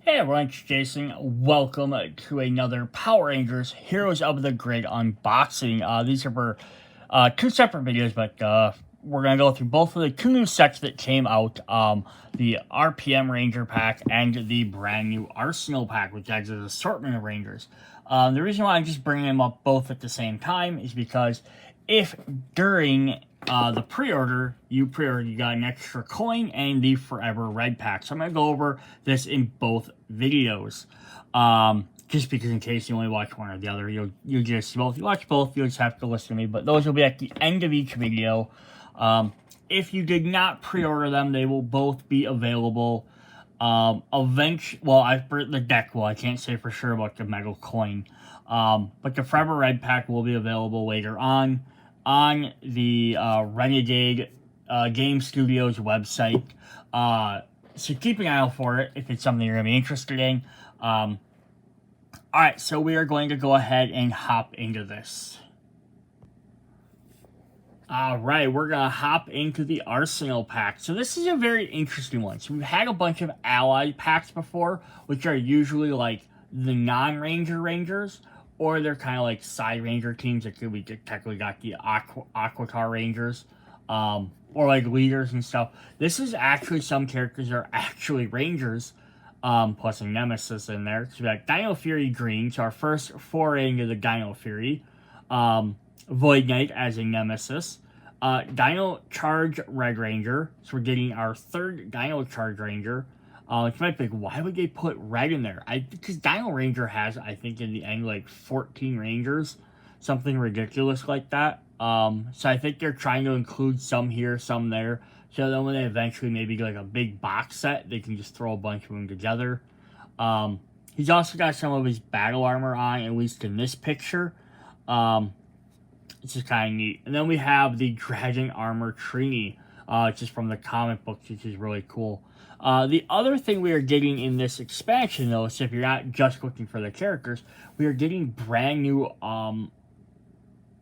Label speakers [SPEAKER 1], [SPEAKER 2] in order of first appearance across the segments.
[SPEAKER 1] Hey everyone, it's Jason. Welcome to another Power Rangers Heroes of the Grid unboxing. These are for two separate videos, but we're going to go through both of the two new sets that came out, the RPM Ranger Pack and the brand new Arsenal Pack, which adds an assortment of Rangers. The reason why I'm just bringing them up both at the same time is because if during the pre-order, you got an extra coin and the Forever Red pack. So I'm going to go over this in both videos. Just because in case you only watch one or the other, you'll just, well, if you watch both, you'll just have to listen to me. But those will be at the end of each video. If you did not pre-order them, they will both be available. Eventually, well, the deck will. I can't say for sure about the Metal Coin. But the Forever Red pack will be available later on the Renegade Game Studios website. So keep an eye out for it if it's something you're going to be interested in. Alright, so we are going to go ahead and hop into this. Alright, we're going to hop into the Arsenal pack. So this is a very interesting one. So we've had a bunch of allied packs before, which are usually like the non-Ranger Rangers, or they're kind of like side Ranger teams. Like we technically got the Aquatar Rangers, or like leaders and stuff. This is actually some characters are actually Rangers, plus a Nemesis in there. So we got Dino Fury Green, so our first foray into the Dino Fury. Void Knight as a Nemesis. Dino Charge Red Ranger, so we're getting our third Dino Charge Ranger. Which might be like, why would they put red in there? Because Dino Ranger has, I think, in the end, like 14 Rangers. Something ridiculous like that. So I think they're trying to include some here, some there. So then when they eventually maybe get like a big box set, they can just throw a bunch of them together. He's also got some of his battle armor on, at least in this picture. It's just kind of neat. And then we have the Dragon Armor Trini, just from the comic books, which is really cool. The other thing we are getting in this expansion, though, so if you're not just looking for the characters, we are getting brand new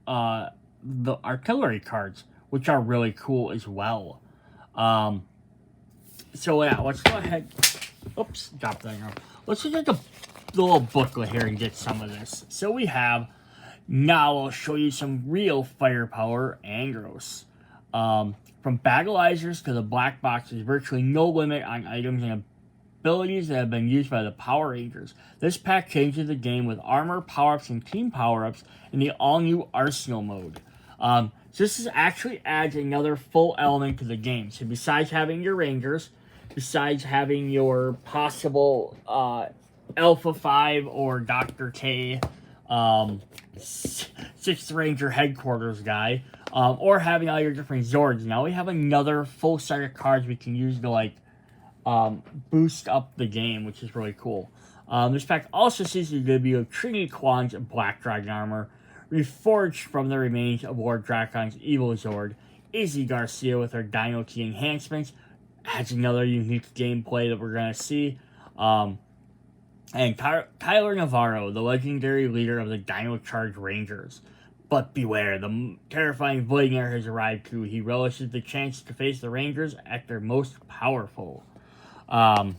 [SPEAKER 1] the artillery cards, which are really cool as well. So yeah, let's go ahead. Oops, drop that. Let's look at the little booklet here and get some of this. So we have. Now I'll show you some real firepower Angros. From Battlizers to the black box, there's virtually no limit on items and abilities that have been used by the Power Rangers. This pack changes the game with armor, power-ups, and team power-ups in the all-new Arsenal mode. So this actually adds another full element to the game. So besides having your Rangers, besides having your possible Alpha 5 or Dr. K, 6th Ranger headquarters guy, or having all your different Zords. Now we have another full set of cards we can use to like boost up the game, which is really cool. This pack also sees the debut of Trini Kwan's Black Dragon Armor, reforged from the remains of Lord Dracon's Evil Zord. Izzy Garcia with her Dino-Key enhancements adds another unique gameplay that we're going to see. And Tyler Navarro, the legendary leader of the Dino Charge Rangers. But beware, the terrifying Void Knight has arrived too. He relishes the chance to face the Rangers at their most powerful. So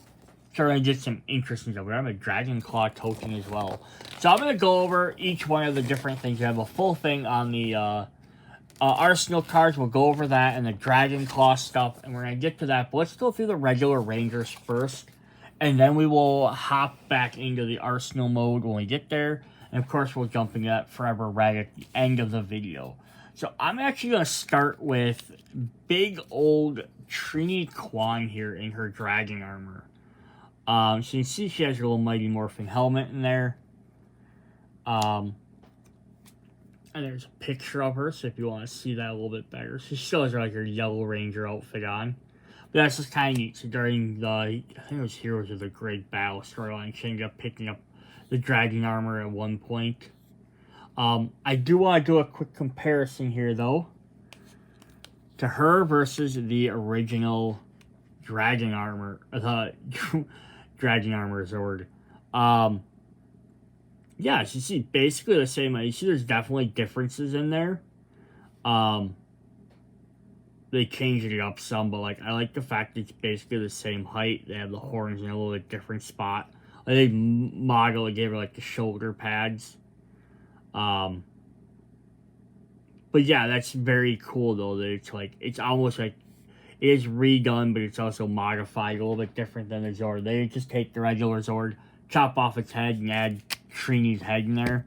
[SPEAKER 1] we're going to get some interesting stuff. We have a Dragon Claw token as well. So I'm going to go over each one of the different things. We have a full thing on the Arsenal cards. We'll go over that and the Dragon Claw stuff. And we're going to get to that. But let's go through the regular Rangers first. And then we will hop back into the Arsenal mode when we get there. And of course, we'll jump into that Forever Red at the end of the video. So I'm actually going to start with big old Trini Kwan here in her Dragon Armor. So you can see she has her little Mighty Morphin helmet in there. And there's a picture of her, so if you want to see that a little bit better. She still has her, like, her Yellow Ranger outfit on. But that's just kind of neat. So during the, I think it was Heroes of the Great Battle storyline, she ended up picking up the Dragon Armor at one point. I do want to do a quick comparison here, though, to her versus the original Dragon Armor, Dragon Armor Zord. Yeah, as you see, basically the same. You see there's definitely differences in there. They changed it up some, but like I like the fact that it's basically the same height. They have the horns in a little bit different spot. I think Mago gave her like the shoulder pads. But yeah, that's very cool though. That it's almost like it is redone, but it's also modified a little bit different than the Zord. They just take the regular Zord, chop off its head, and add Trini's head in there,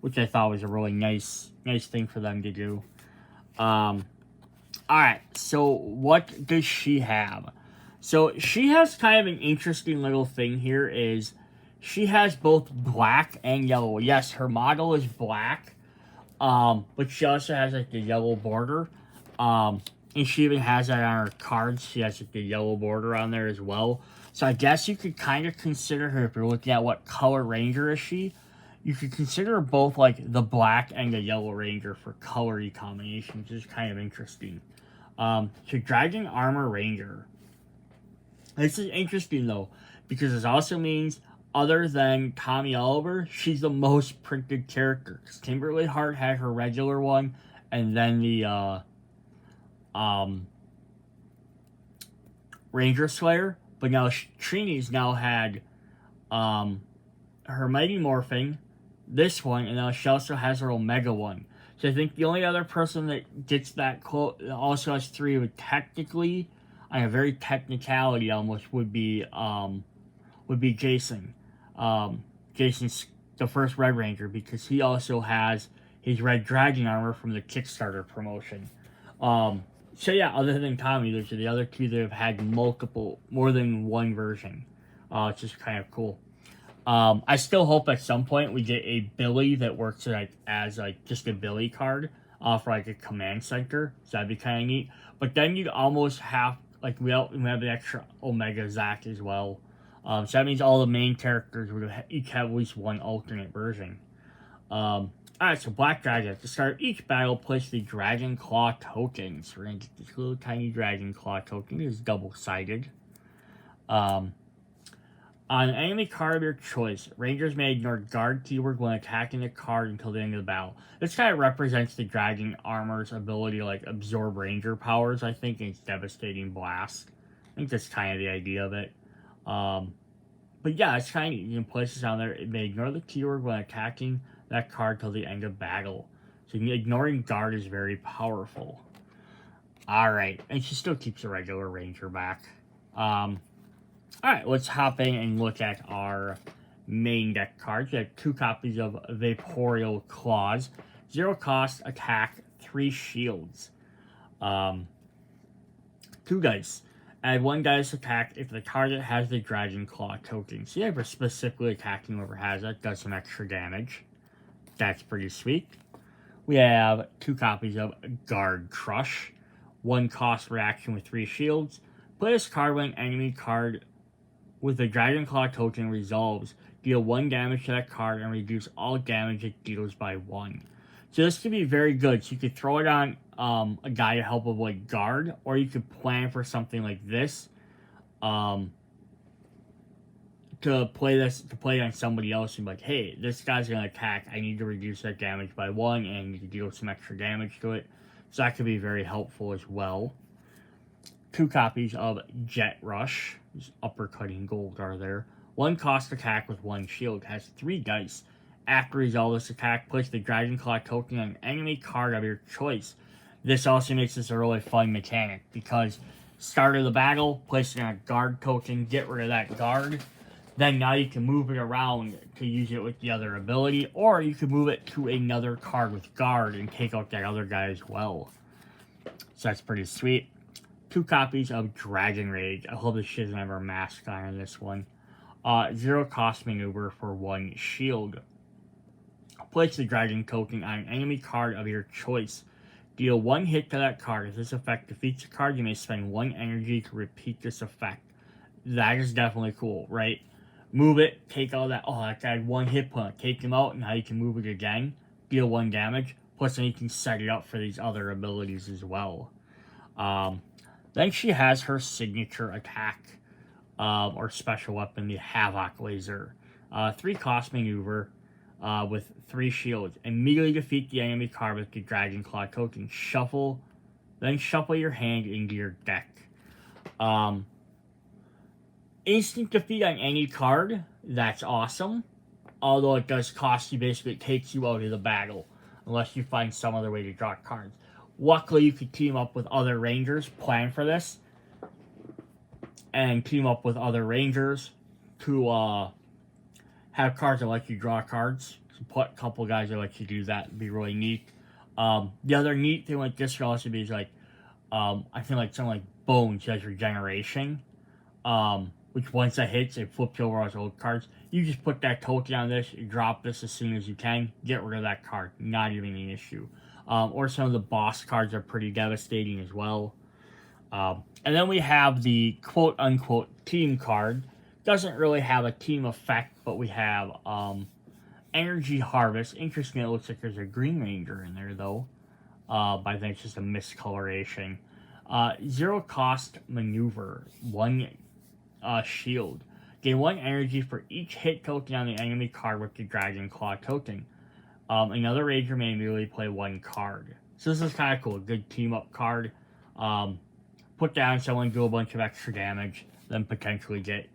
[SPEAKER 1] which I thought was a really nice thing for them to do. Alright, so what does she have? So she has kind of an interesting little thing here is she has both black and yellow. Yes, her model is black, but she also has like the yellow border. And she even has that on her cards. She has like the yellow border on there as well. So I guess you could kind of consider her, if you're looking at what color ranger is she, you could consider both like the black and the yellow ranger for colory combination, which is kind of interesting. So Dragon Armor Ranger. This is interesting though, because this also means other than Tommy Oliver, she's the most printed character. Because Kimberly Hart had her regular one, and then the Ranger Slayer. But now Trini's now had her Mighty Morphing, this one, and now she also has her Omega one. So I think the only other person that gets that quote also has 3 would technically, on a very technicality almost, would be Jason. Jason's the first Red Ranger because he also has his Red Dragon armor from the Kickstarter promotion. So yeah, other than Tommy, there's the other 2 that have had more than one version. It's just kind of cool. I still hope at some point we get a Billy that works as just a Billy card for like a command center. So that'd be kind of neat. But then you'd almost have we have the extra Omega Zack as well. So that means all the main characters would each have at least one alternate version. Alright, so Black Dragon. At the start of each battle, place the Dragon Claw tokens. We're going to get this little tiny Dragon Claw token. It is double-sided. On an enemy card of your choice, Rangers may ignore guard keyword when attacking the card until the end of the battle. This kind of represents the Dragon Armor's ability to absorb Ranger powers, I think, in its devastating blast. I think that's kind of the idea of it. But yeah, it's kind of, you can place this on there. It may ignore the keyword when attacking that card till the end of battle. So ignoring guard is very powerful. Alright, and she still keeps the regular Ranger back. Alright, let's hop in and look at our main deck cards. We have 2 copies of Vaporeal Claws. 0 cost, attack, 3 shields. 2 dice. Add 1 dice attack if the target has the Dragon Claw token. So yeah, we're specifically attacking whoever has that. Does some extra damage. That's pretty sweet. We have 2 copies of Guard Crush. 1 cost reaction with 3 shields. Play this card when an enemy card with the Dragon Claw token resolves. Deal 1 damage to that card and reduce all damage it deals by 1. So this could be very good. So you could throw it on a guy to help avoid guard, or you could plan for something like this to play it on somebody else and be like, hey, this guy's gonna attack. I need to reduce that damage by 1, and you can deal some extra damage to it. So that could be very helpful as well. 2 copies of Jet Rush. These uppercutting gold are there. 1 cost attack with 1 shield. Has 3 dice. After resolve this attack, place the Dragon Claw token on an enemy card of your choice. This also makes this a really fun mechanic because start of the battle, place it on a guard token, get rid of that guard. Then now you can move it around to use it with the other ability, or you can move it to another card with guard and take out that other guy as well. So that's pretty sweet. 2 copies of Dragon Rage. I hope this shit doesn't have our mask on this one. 0 cost maneuver for 1 shield. Place the Dragon token on an enemy card of your choice. Deal 1 hit to that card. If this effect defeats the card, you may spend 1 energy to repeat this effect. That is definitely cool, right? Move it, take all that. Oh, that guy had 1 hit point. Take him out, and now you can move it again. Deal 1 damage. Plus, then you can set it up for these other abilities as well. Then she has her signature attack or special weapon, the Havoc Laser. 3 cost maneuver with 3 shields. Immediately defeat the enemy card with the Dragon Claw token. Then shuffle your hand into your deck. Instant defeat on any card, that's awesome. Although it does cost you, basically, it takes you out of the battle. Unless you find some other way to draw cards. Luckily, you could team up with other Rangers, plan for this. And team up with other Rangers to have cards that let you draw cards. So put a couple guys that let you do that. It'd be really neat. The other neat thing like this could also be is like, I feel like something like Bones has regeneration. Which once that hits, it flips over all those old cards. You just put that token on this, you drop this as soon as you can, get rid of that card. Not even an issue. Or some of the boss cards are pretty devastating as well. And then we have the quote-unquote team card. Doesn't really have a team effect, but we have Energy Harvest. Interesting, it looks like there's a Green Ranger in there, though. But I think it's just a miscoloration. Zero cost maneuver. 1 shield. Gain 1 energy for each hit token on the enemy card with the Dragon Claw token. Another Ranger may immediately play 1 card. So this is kind of cool. Good team-up card. Put down someone, do a bunch of extra damage, then potentially get,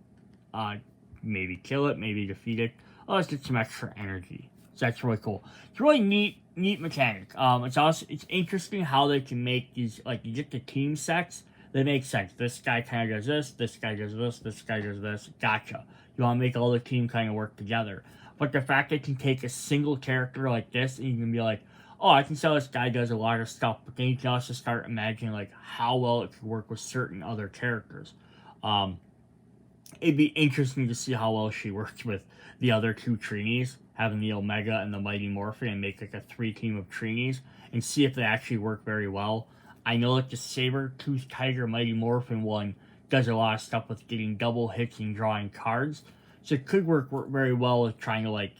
[SPEAKER 1] maybe kill it, maybe defeat it. Oh, let's get some extra energy. So that's really cool. It's really neat mechanic. It's interesting how they can make these, like, you get the team sets. They make sense. This guy kind of does this guy does this guy does this. Gotcha. You want to make all the team kind of work together. But the fact that you can take a single character like this and you can be like, oh, I can tell this guy does a lot of stuff. But then you can also start imagining like how well it could work with certain other characters. It'd be interesting to see how well she works with the other 2 Trinis, having the Omega and the Mighty Morphin, and make like a 3-team of Trinis, and see if they actually work very well. I know like the Saber-Tooth Tiger Mighty Morphin one does a lot of stuff with getting double hits and drawing cards. So it could work very well with trying to like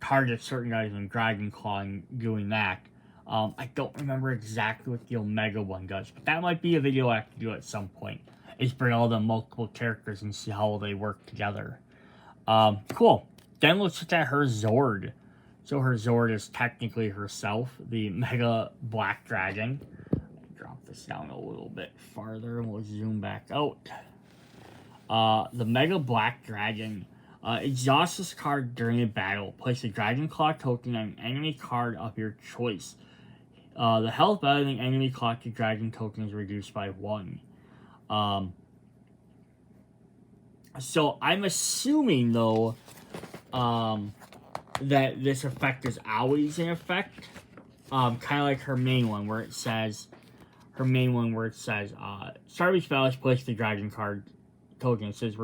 [SPEAKER 1] target certain guys in Dragon Claw and doing that. I don't remember exactly what the Omega one does, but that might be a video I have to do at some point. Is bring all the multiple characters and see how well they work together. Cool. Then let's look at her Zord. So her Zord is technically herself, the Mega Black Dragon. Drop this down a little bit farther and we'll zoom back out. The Mega Black Dragon. Exhaust this card during a battle. Place a Dragon Claw token on an enemy card of your choice. The health value of the enemy Claw to Dragon token is reduced by 1. So I'm assuming, though, that this effect is always in effect. Kind of like her main one, where it says, start each battle, place the Dragon card token. It says,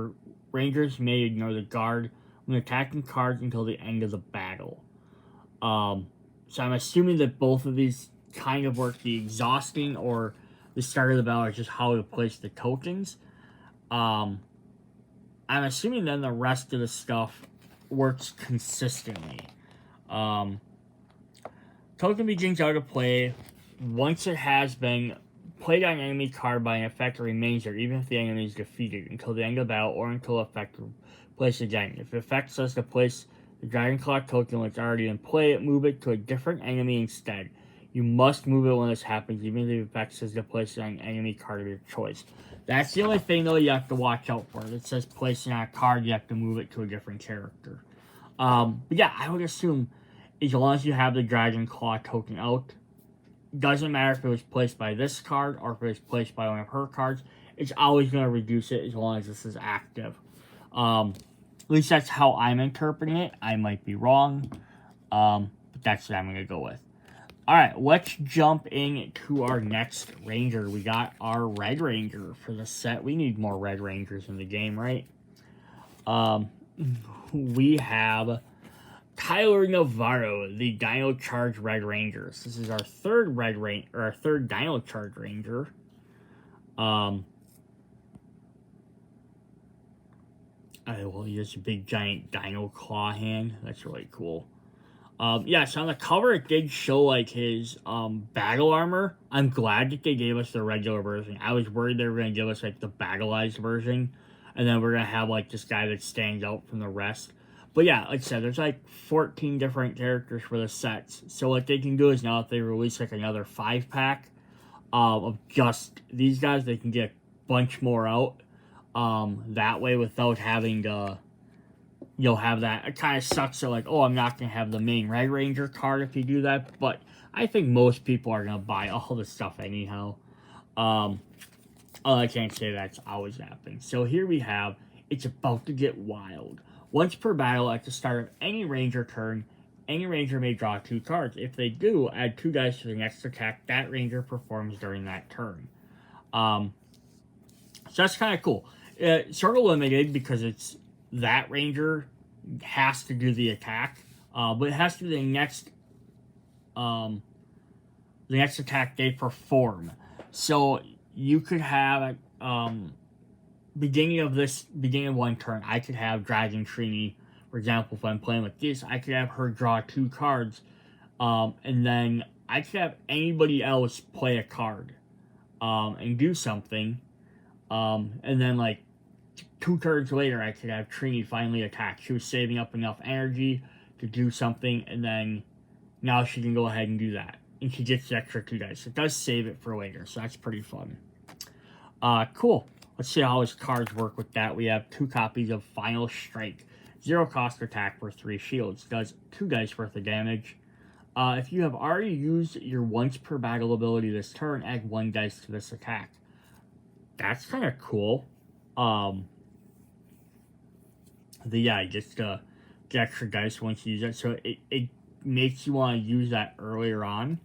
[SPEAKER 1] Rangers may ignore the guard when attacking cards until the end of the battle. So I'm assuming that both of these kind of work. The exhausting or the start of the battle is just how to place the tokens. I'm assuming then the rest of the stuff works consistently. Token begins out of play once it has been played on an enemy card by an effect, remains there even if the enemy is defeated until the end of the battle or until the effect is placed again. If the effect says to place the Dragon Claw token when it's already in play, move it to a different enemy instead. You must move it when this happens, even if the effect says to place it on an enemy card of your choice. That's the only thing, though, you have to watch out for. If it says place it on a card, you have to move it to a different character. But yeah, I would assume as long as you have the Dragon Claw token out, doesn't matter if it was placed by this card or if it was placed by one of her cards, it's always going to reduce it as long as this is active. At least that's how I'm interpreting it. I might be wrong, but that's what I'm going to go with. Alright, let's jump into our next Ranger. We got our Red Ranger for the set. We need more Red Rangers in the game, right? We have Tyler Navarro, the Dino Charge Red Ranger. This is our third Dino Charge Ranger. Well, he has a big giant dino claw hand. That's really cool. Yeah, so on the cover it did show like his battle armor. I'm glad that they gave us the regular version. I was worried they were going to give us like the Battlizers version, and then we're going to have like this guy that stands out from the rest. But yeah, like I said, there's like 14 different characters for the sets. So what they can do is now if they release like another 5-pack of just these guys, they can get a bunch more out. that way without having to, you'll have that. It kind of sucks. So like, oh, I'm not going to have the main Red Ranger card if you do that. But I think most people are going to buy all the stuff anyhow. I can't say that's always happening. So here we have, it's about to get wild. Once per battle, at the start of any Ranger turn, any Ranger may draw 2 cards. If they do, add 2 dice to the next attack that Ranger performs during that turn. So that's kind of cool. Sort of limited because it's that Ranger has to do the attack, but it has to be the next attack they perform. So you could have beginning of one turn, I could have Dragon Trini, for example. If I'm playing with this, I could have her draw 2 cards, and then I could have anybody else play a card, and do something, and then like 2 turns later, I could have Trini finally attack. She was saving up enough energy to do something, and then now she can go ahead and do that. And she gets the extra 2 dice. It does save it for later, so that's pretty fun. Cool. Let's see how his cards work with that. We have 2 copies of Final Strike. 0 cost attack for 3 shields. Does 2 dice worth of damage. If you have already used your once per battle ability this turn, add 1 dice to this attack. That's kind of cool. Just get extra dice once you use it. So it makes you want to use that earlier on.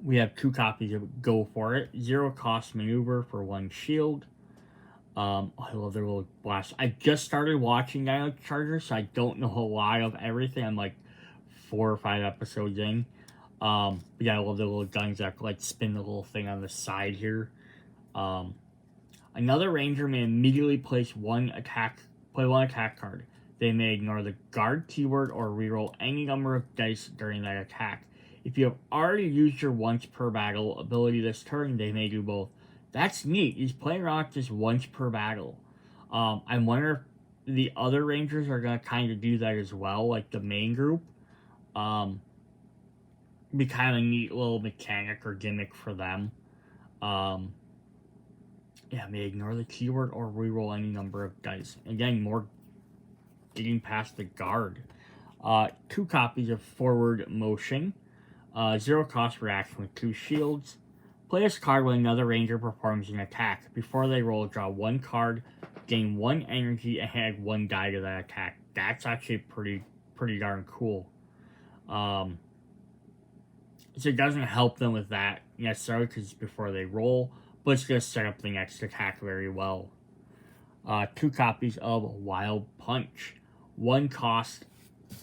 [SPEAKER 1] We have 2 copies of Go For It. 0 cost maneuver for 1 shield. I love their little blast. I just started watching Dino Charge, so I don't know a lot of everything. I'm like 4 or 5 episodes in. I love the little guns that like spin the little thing on the side here. Another Ranger may immediately play one attack card. They may ignore the guard keyword or reroll any number of dice during that attack. If you have already used your once per battle ability this turn, they may do both. That's neat. He's playing around just once per battle. I wonder if the other Rangers are going to kind of do that as well, like the main group. Be kind of a neat little mechanic or gimmick for them. May ignore the keyword or reroll any number of dice. Again, more getting past the guard. 2 copies of Forward Motion. 0 cost reaction with 2 shields. Play this card when another Ranger performs an attack. Before they roll, draw 1 card, gain 1 energy, and add 1 die to that attack. That's actually pretty darn cool. So it doesn't help them with that necessarily because it's before they roll, but it's going to set up the next attack very well. 2 copies of Wild Punch. 1 cost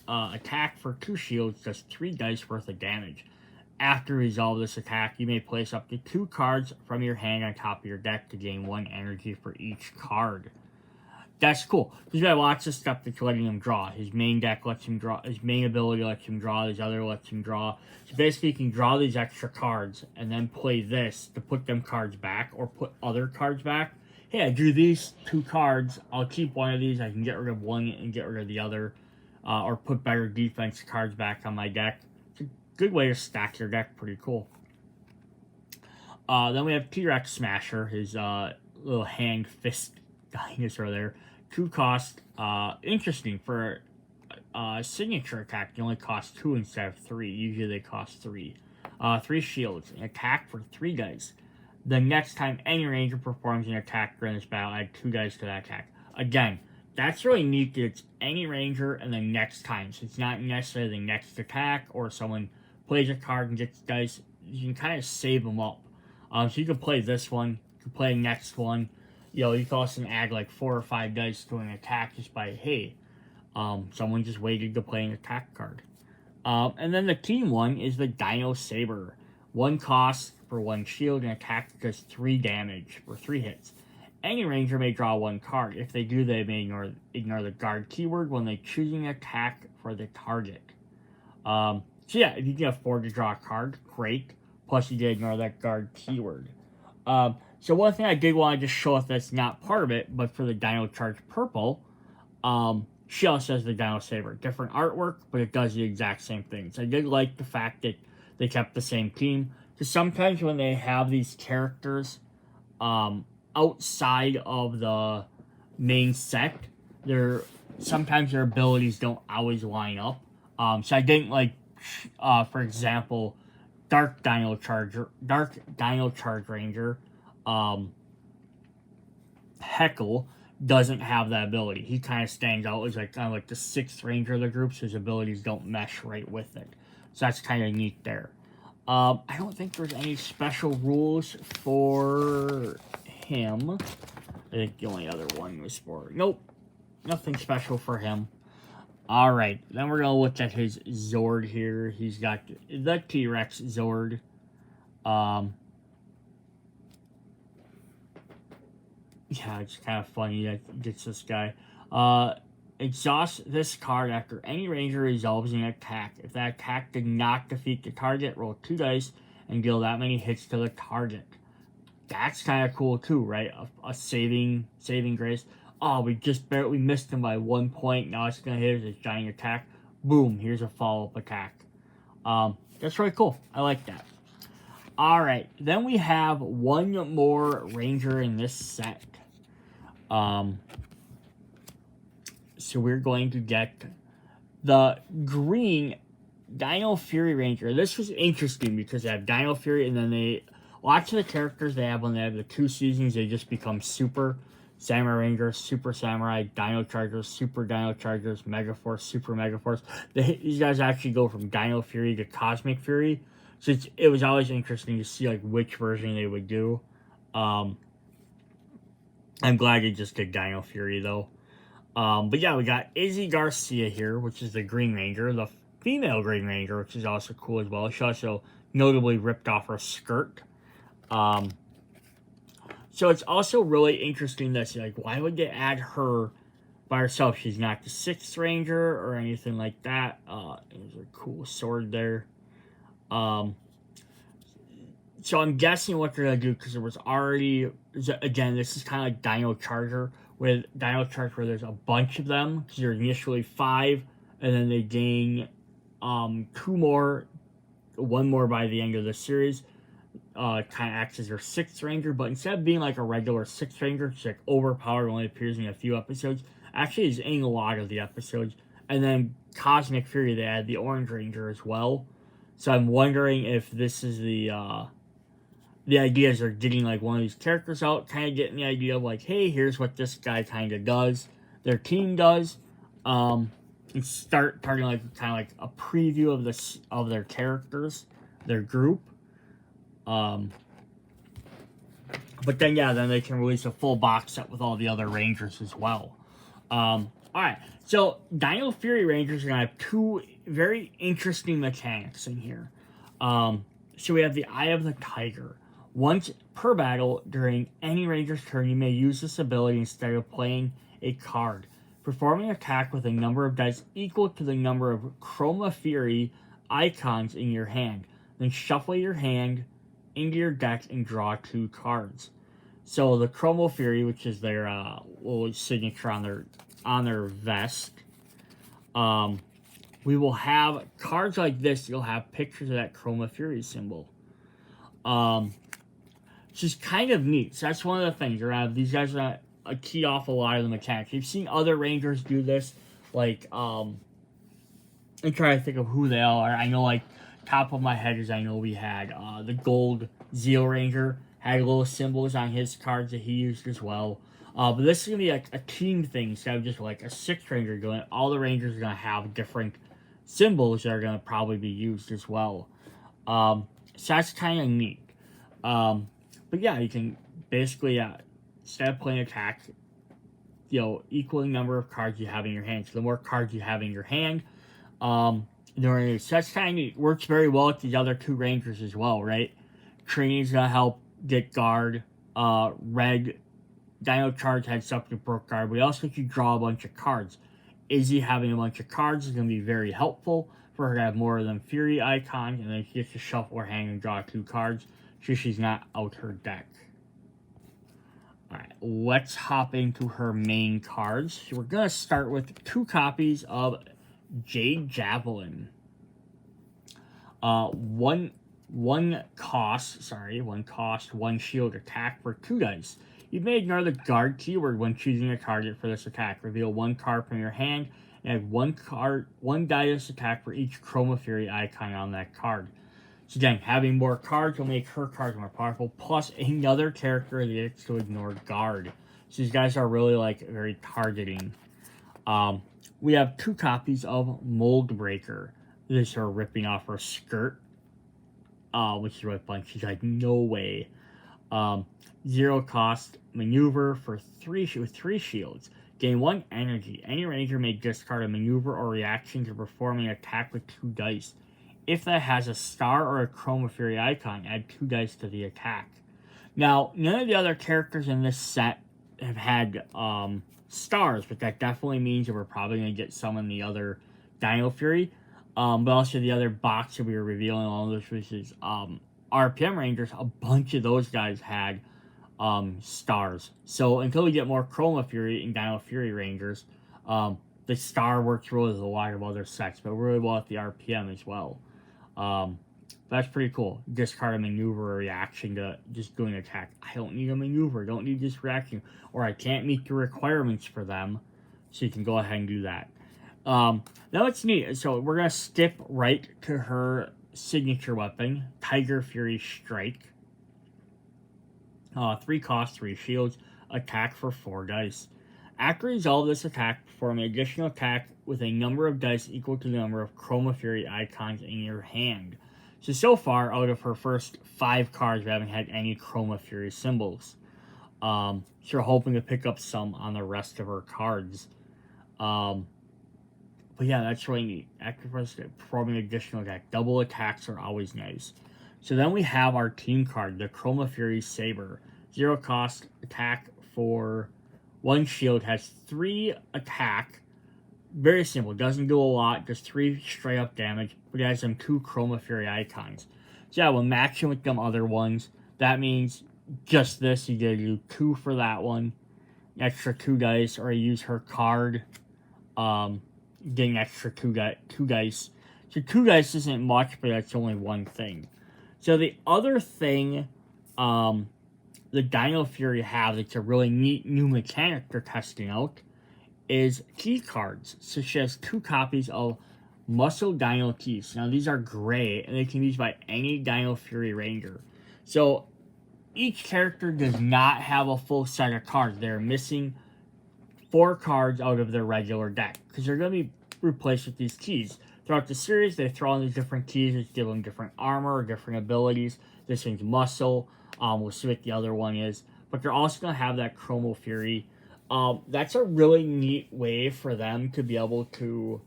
[SPEAKER 1] attack for 2 shields does 3 dice worth of damage. After resolve this attack, you may place up to 2 cards from your hand on top of your deck to gain 1 energy for each card. That's cool. He's got lots of stuff that's letting him draw. His main deck lets him draw. His main ability lets him draw. His other lets him draw. So basically, you can draw these extra cards and then play this to put them cards back or put other cards back. Hey, I drew these 2 cards. I'll keep one of these. I can get rid of one and get rid of the other. Or put better defense cards back on my deck. It's a good way to stack your deck. Pretty cool. Then we have T-Rex Smasher. His little hand fist dinosaur there. 2 cost. Interesting for a signature attack. They only cost 2 instead of 3. Usually they cost 3. 3 shields. An attack for 3 dice. The next time any Ranger performs an attack during this battle, add 2 dice to that attack. Again, that's really neat that it's any Ranger and the next time. So it's not necessarily the next attack or someone plays a card and gets dice. You can kind of save them up. So you can play this one. You can play the next one. You can also add like 4 or 5 dice to an attack just by, hey, someone just waited to play an attack card. And then the team one is the Dino Saber. 1 cost for 1 shield and attack does 3 damage for 3 hits. Any Ranger may draw 1 card. If they do, they may ignore the guard keyword when they choose an attack for the target. If you can afford to draw a card, great. Plus, you did ignore that guard keyword. So one thing I did want to just show if that's not part of it, but for the Dino Charge Purple, she also has the Dino Saber. Different artwork, but it does the exact same thing. So I did like the fact that they kept the same team. Because sometimes when they have these characters, outside of the main set, sometimes their abilities don't always line up. So I didn't like, for example, Dark Dino Charge Ranger, Heckle doesn't have that ability. He kind of stands out as like kind of like the sixth ranger of the group, so his abilities don't mesh right with it. So that's kind of neat there. I don't think there's any special rules for him. I think the only other one was for... Nope. Nothing special for him. Alright. Then we're going to look at his Zord here. He's got the T-Rex Zord. Yeah, it's kind of funny that he gets this guy. Exhaust this card after any ranger resolves an attack. If that attack did not defeat the target, roll 2 dice and deal that many hits to the target. That's kind of cool too, right? A saving grace. Oh, we missed him by 1 point. Now it's gonna hit his giant attack. Boom! Here's a follow-up attack. That's really cool. I like that. All right, then we have one more ranger in this set. So we're going to get the green Dino Fury Ranger. This was interesting because they have Dino Fury, and then lots of the characters they have when they have the 2 seasons, they just become Super Samurai Rangers, Super Samurai, Dino Chargers, Super Dino Chargers, Mega Force, Super Mega Force. These guys actually go from Dino Fury to Cosmic Fury. So it was always interesting to see like which version they would do. I'm glad they just did Dino Fury though. But yeah, we got Izzy Garcia here, which is the Green Ranger, the female Green Ranger, which is also cool as well. She also notably ripped off her skirt. So it's also really interesting that, like, why would they add her by herself? She's not the 6th Ranger or anything like that. There's a cool sword there. So I'm guessing what they're going to do, because there was already, again, this is kind of like Dino Charger, with Dino Charge where there's a bunch of them, because you're initially 5, and then they gain 2 more, 1 more by the end of the series. Kind of acts as your 6th Ranger, but instead of being like a regular 6th Ranger, it's like overpowered, only appears in a few episodes, actually is in a lot of the episodes. And then Cosmic Fury, they add the Orange Ranger as well. So I'm wondering if this is the ideas are getting like one of these characters out, kind of getting the idea of like, hey, here's what this guy kind of does, their team does, and start targeting like kind of like a preview of their characters, their group. But then yeah, then they can release a full box set with all the other Rangers as well. Alright, so Dino Fury Rangers are going to have 2 very interesting mechanics in here. So we have the Eye of the Tiger. Once per battle, during any Ranger's turn, you may use this ability instead of playing a card. Perform an attack with a number of dice equal to the number of Chromafury icons in your hand. Then shuffle your hand into your deck and draw 2 cards. So the Chromafury, which is their little signature on their vest, we will have cards like this. You'll have pictures of that Chromafury symbol. Which is kind of neat. So that's one of the things. These guys are going to key off a lot of the mechanics. You've seen other Rangers do this. Like, I'm trying to think of who they are. I know, like, top of my head is I know we had the Gold Zeo Ranger. Had little symbols on his cards that he used as well. But this is going to be like a team thing instead of just like a 6th Ranger doing it. All the Rangers are going to have different symbols that are going to probably be used as well. So that's kind of neat. But yeah, you can basically, instead of playing attack, equal number of cards you have in your hand. So the more cards you have in your hand, so that's kind of neat. Works very well with the other 2 Rangers as well, right? Trini's going to help get guard. Red, Dino Charge heads up to broke guard. We also can draw a bunch of cards. Izzy having a bunch of cards is going to be very helpful for her to have more of them Fury icons, and then she gets to shuffle her hand and draw 2 cards. So she's not out her deck. Alright, let's hop into her main cards. So we're going to start with 2 copies of Jade Javelin. One cost, 1 shield attack for 2 dice. You may ignore the guard keyword when choosing a target for this attack. Reveal one card from your hand and add one die to this attack for each Chromafury icon on that card. So again, having more cards will make her cards more powerful, plus another character that gets to ignore guard. So these guys are really like very targeting. We have 2 copies of Mold Breaker. This is her ripping off her skirt, which is really fun. She's like, no way. 0 cost maneuver for 3 shields. Gain 1 energy. Any ranger may discard a maneuver or reaction to perform an attack with 2 dice. If that has a star or a Chromafury icon, add 2 dice to the attack. Now, none of the other characters in this set have had stars, but that definitely means that we're probably going to get some in the other Dino Fury. But also the other box that we were revealing, all those, which is RPM Rangers, a bunch of those guys had stars. So until we get more Chromafury and Dino Fury Rangers, the star works really with a lot of other sets, but really well with the RPM as well. That's pretty cool. Discard a maneuver or reaction to just doing an attack. I don't need a maneuver, don't need this reaction, or I can't meet the requirements for them, so you can go ahead and do that. Now it's neat. So we're going to skip right to her signature weapon, Tiger Fury Strike. 3 cost, 3 shields, attack for 4 dice. After resolve this attack, perform an additional attack with a number of dice equal to the number of Chromafury icons in your hand. So far, out of her first 5 cards, we haven't had any Chromafury symbols. So we're hoping to pick up some on the rest of her cards. But yeah, that's really neat. After performing an additional attack, double attacks are always nice. So then we have our team card, the Chromafury Saber. 0 cost, attack for 1 shield, has 3 attack. Very simple, doesn't do a lot, just 3 straight up damage, but it has them 2 Chromafury icons. So yeah, when matching with them other ones, that means just this, you get to do 2 for that one, extra 2 dice, or you use her card, getting extra 2 dice. So 2 dice isn't much, but that's only one thing. So the other thing the Dino Fury have that's a really neat new mechanic they're testing out is key cards. So she has 2 copies of Muscle Dino Keys. Now these are gray and they can be used by any Dino Fury Ranger. So each character does not have a full set of cards. They're missing 4 cards out of their regular deck because they're going to be replaced with these keys. Throughout the series, they throw in these different keys which give them different armor or different abilities. This one's muscle. We'll see what the other one is. But they're also going to have that Chromafury. That's a really neat way for them to be able to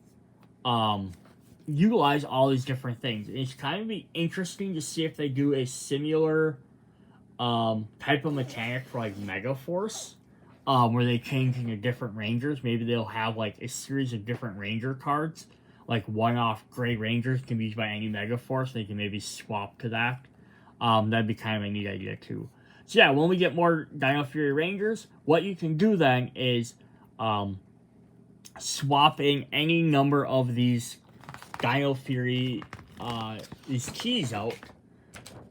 [SPEAKER 1] utilize all these different things. And it's kind of be interesting to see if they do a similar type of mechanic for like Mega Force. Where they change into different Rangers. Maybe they'll have like a series of different Ranger cards. Like one-off gray Rangers can be used by any Mega Force. They can maybe swap to that. That'd be kind of a neat idea too. So yeah, when we get more Dino Fury Rangers, what you can do then is swap in any number of these Dino Fury these keys out.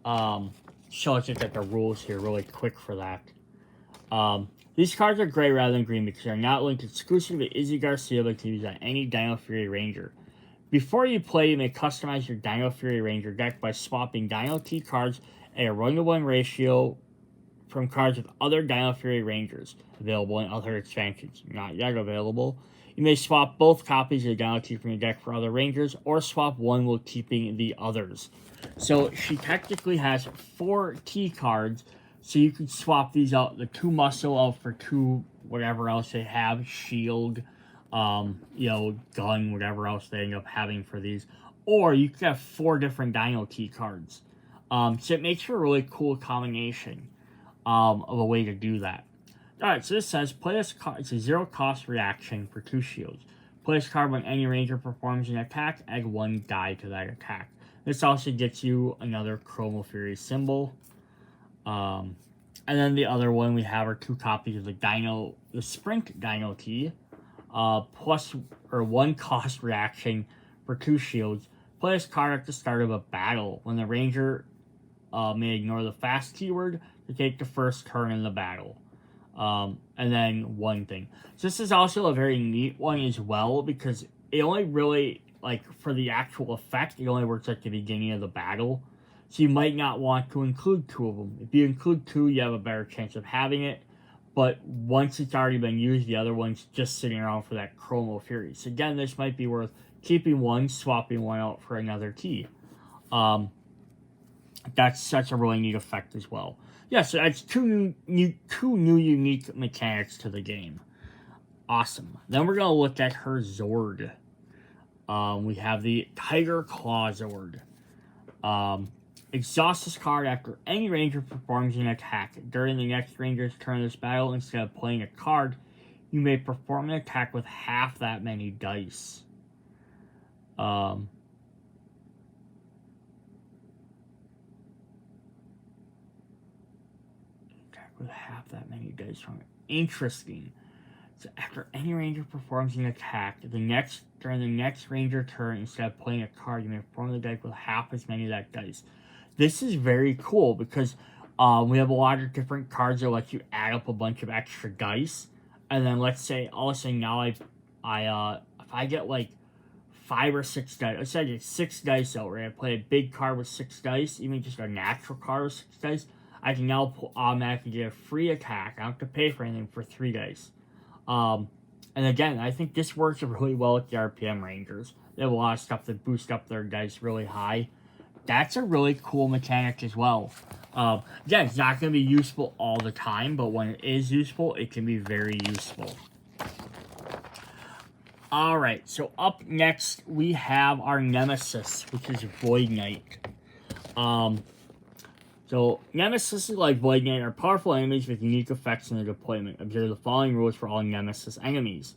[SPEAKER 1] So let's just get the rules here really quick for that. These cards are gray rather than green because they're not linked exclusively to Izzy Garcia but can be used on any Dino Fury Ranger. Before you play, you may customize your Dino Fury Ranger deck by swapping Dino-Key cards at a 1-to-1 ratio from cards with other Dino Fury Rangers available in other expansions. Not yet available. You may swap both copies of the Dino-Key from your deck for other Rangers, or swap one while keeping the others. So she technically has 4 key cards, so you could swap these out, the 2 muscle out for 2 whatever else they have, shield, gun, whatever else they end up having for these. Or you could have 4 different Dino Key cards. So it makes for a really cool combination of a way to do that. Alright, so this says, play this card. It's a 0 cost reaction for 2 shields. Play this card when any ranger performs an attack, add 1 die to that attack. This also gets you another Chromafury symbol. And then the other one we have are 2 copies of the Sprint Dino-Key. Plus, or 1 cost reaction for 2 shields. Play this card at the start of a battle. When the ranger may ignore the fast keyword to take the first turn in the battle. And then one thing. So this is also a very neat one as well, because it only really, like, for the actual effect, it only works at the beginning of the battle. So you might not want to include 2 of them. If you include 2, you have a better chance of having it. But once it's already been used, the other one's just sitting around for that Chromafury. So again, this might be worth keeping one, swapping one out for another key. That's such a really neat effect as well. Yeah, so that's two new unique mechanics to the game. Awesome. Then we're going to look at her Zord. We have the Tiger Claw Zord. Exhaust this card after any ranger performs an attack. During the next ranger's turn of this battle, instead of playing a card, you may perform an attack with half that many dice. Attack with half that many dice from it. Interesting. So after any ranger performs an attack, during the next ranger turn, instead of playing a card, you may perform the deck with half as many of that dice. This is very cool because we have a lot of different cards that let you add up a bunch of extra dice, and then let's say all of a sudden now if I get like 5 or 6 dice, let's say I get 6 dice out, right? I play a big card with 6 dice, even just a natural card with 6 dice. I can now automatically get a free attack. I don't have to pay for anything for 3 dice. And again, I think this works really well with the RPM Rangers. They have a lot of stuff that boost up their dice really high. That's a really cool mechanic as well. Again, it's not going to be useful all the time, but when it is useful, it can be very useful. Alright, so up next, we have our Nemesis, which is Void Knight. So, Nemesis, like Void Knight, are powerful enemies with unique effects in their deployment. Observe the following rules for all Nemesis enemies.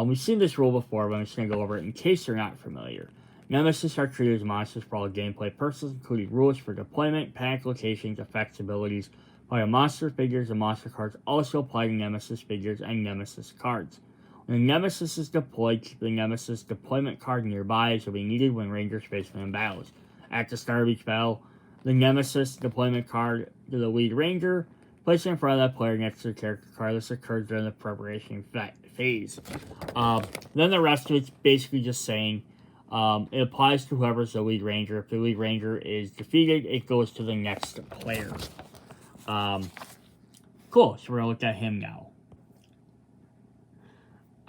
[SPEAKER 1] We've seen this rule before, but I'm just going to go over it in case you're not familiar. Nemesis are treated as monsters for all gameplay purposes, including rules for deployment, panic locations, effects, abilities. While monster figures and monster cards also apply to Nemesis figures and Nemesis cards. When a Nemesis is deployed, keep the Nemesis deployment card nearby as it will be needed when Rangers face them in battles. At the start of each battle, the Nemesis deployment card to the lead Ranger, place it in front of that player next to the character card. This occurs during the preparation phase. Then the rest of it's basically just saying it applies to whoever's the lead Ranger. If the lead Ranger is defeated, it goes to the next player. Cool, so we're going to look at him now.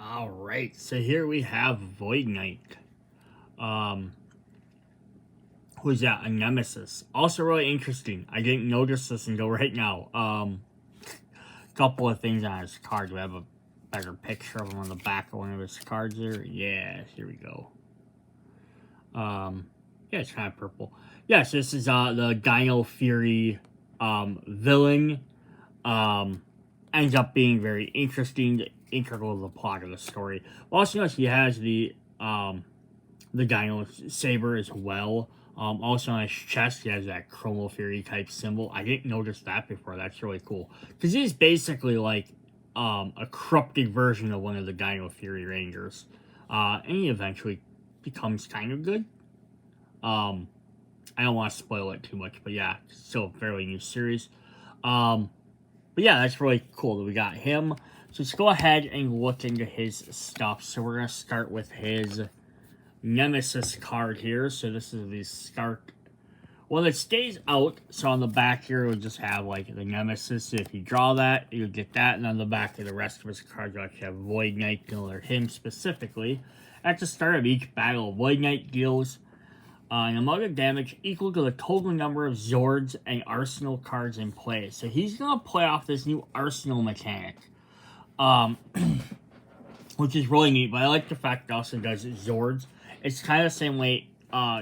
[SPEAKER 1] Alright, so here we have Void Knight. Who's that? A Nemesis. Also really interesting. I didn't notice this until right now. Couple of things on his card. Do I have a better picture of him on the back of one of his cards here? Yeah, here we go. Yeah, it's kind of purple. Yes, this is the Dino Fury villain. Ends up being very interesting, integral to the plot of the story. Also notice he has the Dino Saber as well. Also on his chest, he has that Chromafury type symbol. I didn't notice that before. That's really cool. Because he's basically like a corrupted version of one of the Dino Fury Rangers. And he eventually becomes kind of good. I don't want to spoil it too much, but yeah, it's still a fairly new series. But yeah, that's really cool that we got him. So let's go ahead and look into his stuff. So we're going to start with his Nemesis card here. So this is the start one that stays out. So on the back here, we'll just have like the Nemesis. If you draw that, you'll get that. And on the back of the rest of his cards, you'll actually have Void Knight to alert him specifically. At the start of each battle, Void Knight deals an amount of damage equal to the total number of Zords and Arsenal cards in play. So he's going to play off this new Arsenal mechanic. Which is really neat, but I like the fact it also does Zords. It's kind of the same way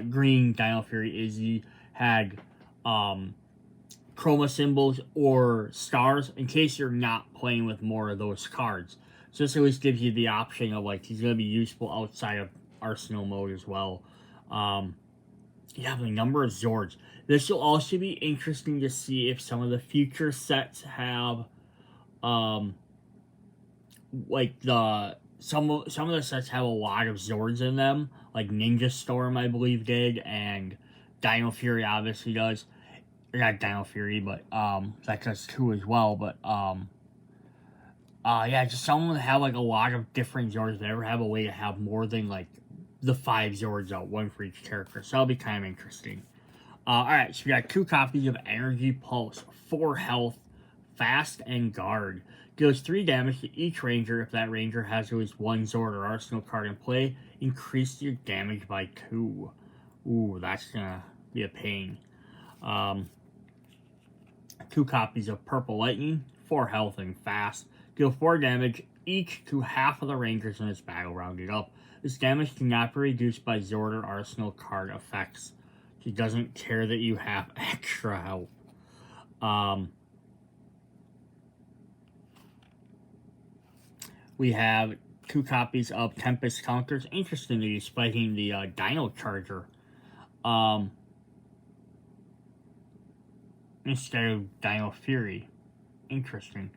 [SPEAKER 1] Green Dino Fury is. He had chroma symbols or stars in case you're not playing with more of those cards. So this at least gives you the option of like he's going to be useful outside of Arsenal mode as well. You have a number of Zords. This will also be interesting to see if some of the future sets have like some of the sets have a lot of Zords in them, like Ninja Storm I believe did, and Dino Fury obviously does. Or not Dino Fury, but that does too as well. But Yeah, just someone to have like a lot of different Zords. Never have a way to have more than like the 5 Zords out, one for each character. So that'll be kind of interesting. Alright, so we got 2 copies of Energy Pulse, 4 health, fast, and guard. Deals 3 damage to each ranger if that ranger has at least 1 Zord or Arsenal card in play. Increase your damage by 2. Ooh, that's gonna be a pain. 2 copies of Purple Lightning, 4 health and fast. Deal 4 damage each to half of the rangers in this battle, rounded up. This damage cannot be reduced by Zord or Arsenal card effects. He doesn't care that you have extra health. We have 2 copies of Tempest Counters. Interesting that he's spiking the Dino Charger. Instead of Dino Fury. Interesting.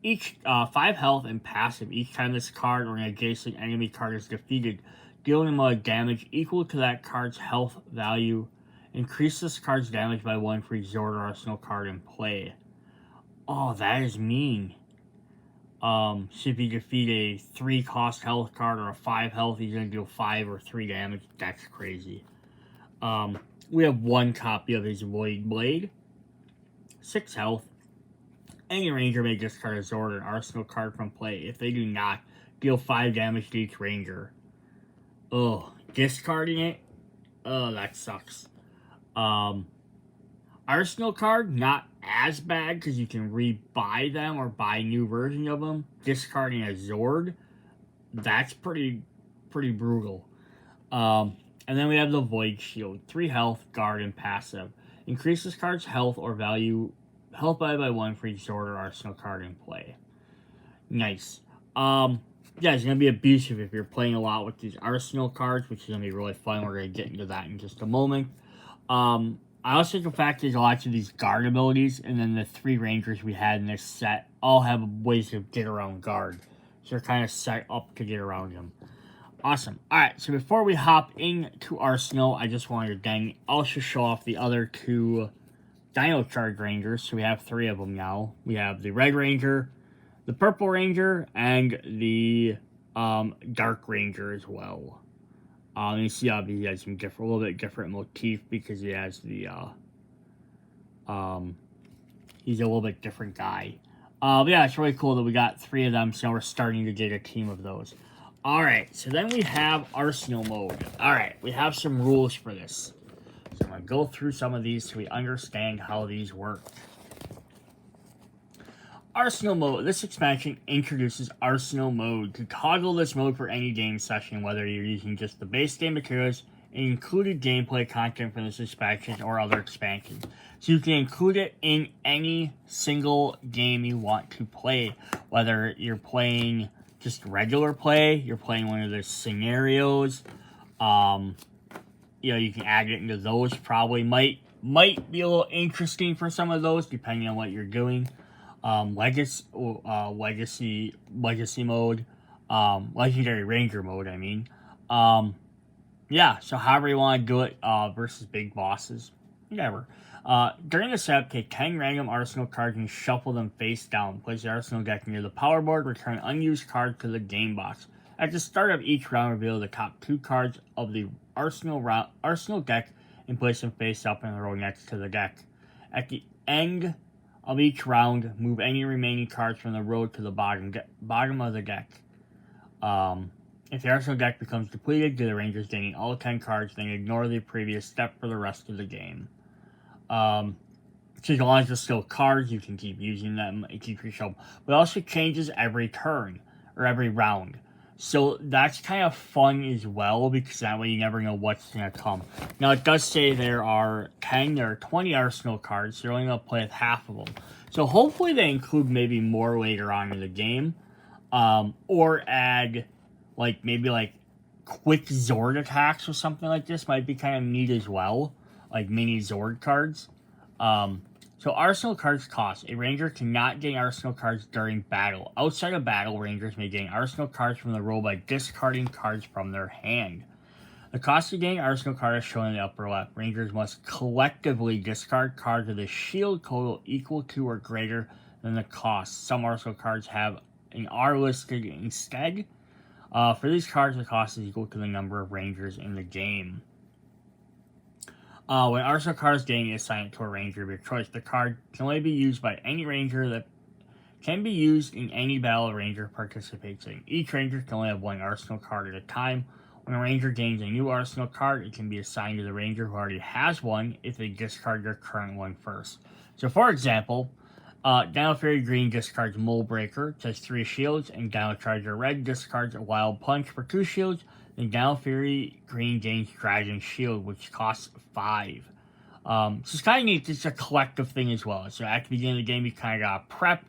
[SPEAKER 1] Each 5 health and passive each time this card or an adjacent enemy card is defeated, dealing them damage equal to that card's health value. Increase this card's damage by 1 for each Zord or Arsenal card in play. Oh, that is mean. So if you defeat a 3 cost health card or a 5 health, he's going to deal 5 or 3 damage. That's crazy. We have 1 copy of his Void Blade. 6 health. Any ranger may discard a Zord or an Arsenal card from play. If they do not, deal 5 damage to each ranger. Oh, discarding it? Oh, that sucks. Arsenal card, not as bad because you can rebuy them or buy new versions of them. Discarding a Zord, that's pretty brutal. And then we have the Void Shield. 3 health, guard, and passive. Increase this card's health or value, health by 1 for each Zord or Arsenal card in play. Nice. Yeah, it's going to be abusive if you're playing a lot with these Arsenal cards, which is going to be really fun. We're going to get into that in just a moment. I also think the fact there's lots of these guard abilities, and then the 3 rangers we had in this set all have ways to get around guard. So they're kind of set up to get around them. Awesome. Alright, so before we hop into Arsenal, I just wanted to then also show off the other 2 Dino Charge Rangers. So we have 3 of them now. We have the Red Ranger, the Purple Ranger, and the Dark Ranger as well. You see obviously he has some a little bit different motif because he has the he's a little bit different guy. But yeah, it's really cool that we got 3 of them, so we're starting to get a team of those. Alright, so then we have Arsenal mode. Alright, we have some rules for this. So I'm going to go through some of these so we understand how these work. Arsenal mode. This expansion introduces Arsenal mode. To toggle this mode for any game session, whether you're using just the base game materials and included gameplay content from this expansion or other expansions. So you can include it in any single game you want to play, whether you're playing just regular play, you're playing one of the scenarios, you know, you can add it into those. Probably might be a little interesting for some of those, depending on what you're doing. Legacy mode, Legendary Ranger mode, I mean. Yeah, so however you want to do it, versus big bosses, whatever. During the setup, take 10 random Arsenal cards and shuffle them face down. Place the Arsenal deck near the power board, return unused cards to the game box. At the start of each round, reveal the top 2 cards of the Arsenal deck and place them face up in the row next to the deck. At the end of each round, move any remaining cards from the row to the bottom of the deck. If the Arsenal deck becomes depleted, do the Rangers gaining all 10 cards, then ignore the previous step for the rest of the game. So as long as there's still cards, you can keep using them and keep your show. But it also changes every turn, or every round. So that's kind of fun as well, because that way you never know what's going to come. Now, it does say there are 20 Arsenal cards, so you're only going to play with half of them. So hopefully they include maybe more later on in the game. Or add, maybe quick Zord attacks or something like this. Might be kind of neat as well. Like mini Zord cards. So Arsenal cards cost. A Ranger cannot gain Arsenal cards during battle. Outside of battle, Rangers may gain Arsenal cards from the row by discarding cards from their hand. The cost to gain Arsenal card is shown in the upper left. Rangers must collectively discard cards with a shield total equal to or greater than the cost. Some Arsenal cards have an R listed instead. For these cards, the cost is equal to the number of Rangers in the game. When Arsenal cards gain assigned to a Ranger of your choice, the card can only be used by any Ranger that can be used in any battle a Ranger participates in. Each Ranger can only have one Arsenal card at a time. When a Ranger gains a new Arsenal card, it can be assigned to the Ranger who already has one if they discard their current one first. So, for example, Dino Fury Green discards Mole Breaker, which has 3 shields, and Dino Charge Red discards a Wild Punch for 2 shields. Then Dino Fury Green gains Dragon Shield, which costs 5. So it's kind of neat. It's a collective thing as well. So at the beginning of the game, you kind of got to prep.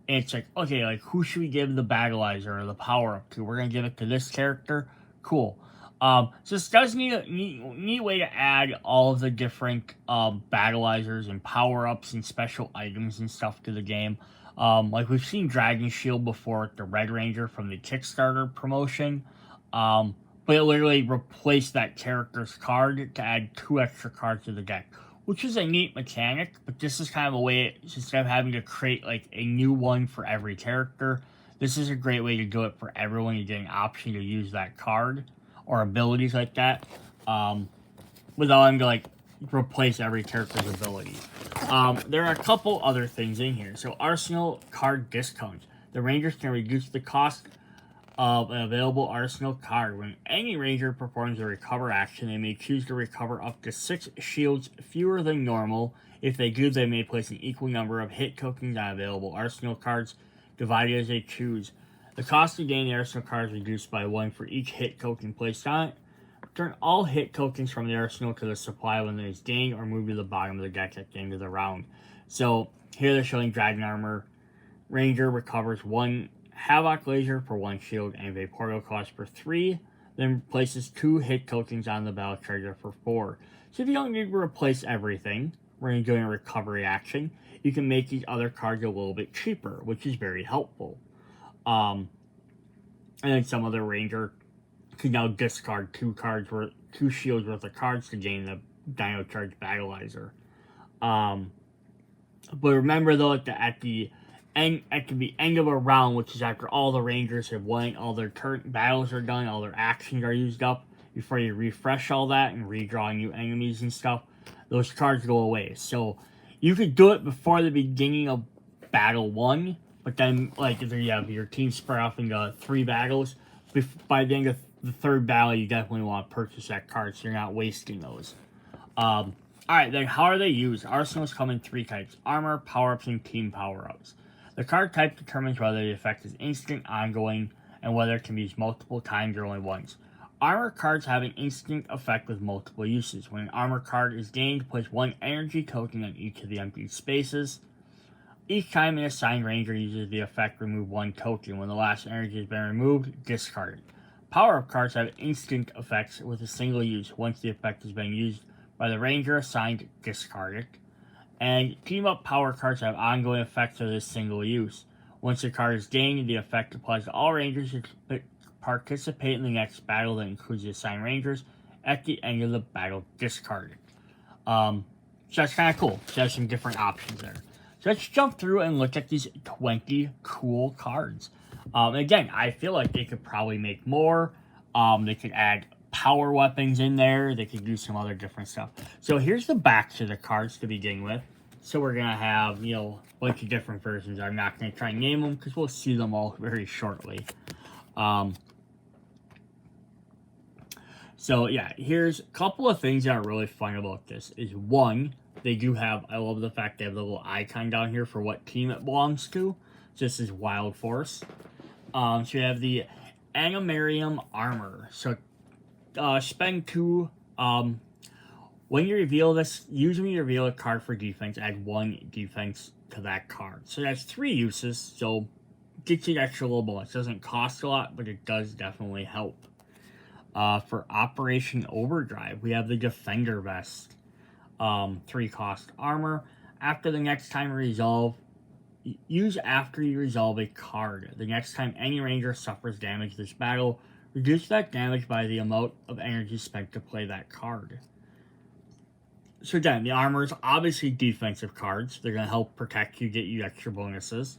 [SPEAKER 1] And it's like, okay, like who should we give the Battlizer or the power up to? We're going to give it to this character. Cool. So this does need a neat way to add all of the different Battlizers and power-ups and special items and stuff to the game. Like we've seen Dragon Shield before with the Red Ranger from the Kickstarter promotion. But it literally replaced that character's card to add 2 extra cards to the deck, which is a neat mechanic, but this is kind of a way, instead of having to create like a new one for every character, this is a great way to do it for everyone. You get an option to use that card or abilities like that, without having to like replace every character's ability. There are a couple other things in here. So Arsenal card discounts. The Rangers can reduce the cost of an available Arsenal card. When any Ranger performs a recover action, they may choose to recover up to 6 shields fewer than normal. If they do, they may place an equal number of hit tokens on available Arsenal cards, divided as they choose. The cost to gain the Arsenal card is reduced by 1 for each hit token placed on it. Return all hit tokens from the Arsenal to the supply when it is gained, or move to the bottom of the deck at the end of the round. So here they're showing Dragon Armor. Ranger recovers 1 Havoc Laser for 1 shield and Vaporeal cost for 3, then places 2 hit tokens on the Battle Charger for 4. So if you don't need to replace everything when you're doing a recovery action, you can make these other cards a little bit cheaper, which is very helpful. And then some other Ranger can now discard 2 shields worth of cards to gain the Dino Charge Battlizer. But remember though, at the end of a round, which is after all the Rangers have won, all their battles are done, all their actions are used up, before you refresh all that and redraw new enemies and stuff, those cards go away. So you could do it before the beginning of Battle 1, but then, like, if you have your team spread off into 3 battles, by the end of the 3rd battle, you definitely want to purchase that card so you're not wasting those. Alright, then how are they used? Arsenals come in 3 types: armor, power-ups, and team power-ups. The card type determines whether the effect is instant, ongoing, and whether it can be used multiple times or only once. Armor cards have an instant effect with multiple uses. When an armor card is gained, place 1 energy token on each of the empty spaces. Each time an assigned Ranger uses the effect, remove 1 token. When the last energy has been removed, discard it. Power-up cards have instant effects with a single use. Once the effect has been used by the Ranger assigned, discard it. And team-up power cards have ongoing effects of this single use. Once the card is gained, the effect applies to all Rangers who participate in the next battle that includes the assigned Rangers. At the end of the battle, discard it. So that's kind of cool. So there's some different options there. So let's jump through and look at these 20 cool cards. Again, I feel like they could probably make more. They could add power weapons in there. They could do some other different stuff. So here's the backs of the cards to begin with. So we're going to have, a bunch of different versions. I'm not going to try and name them because we'll see them all very shortly. So yeah, here's a couple of things that are really fun about this. Is one, they do have, I love the fact they have the little icon down here for what team it belongs to. So this is Wild Force. So you have the Animarium Armor. So spend 2, when you reveal this, usually you reveal a card for defense, add 1 defense to that card. So that's 3 uses, so gets you an extra little bonus. Doesn't cost a lot, but it does definitely help. For Operation Overdrive, we have the Defender Vest. 3 cost armor. After the next time use after you resolve a card. The next time any Ranger suffers damage this battle, reduce that damage by the amount of energy spent to play that card. So again, the armor is obviously defensive cards. They're going to help protect you, get you extra bonuses.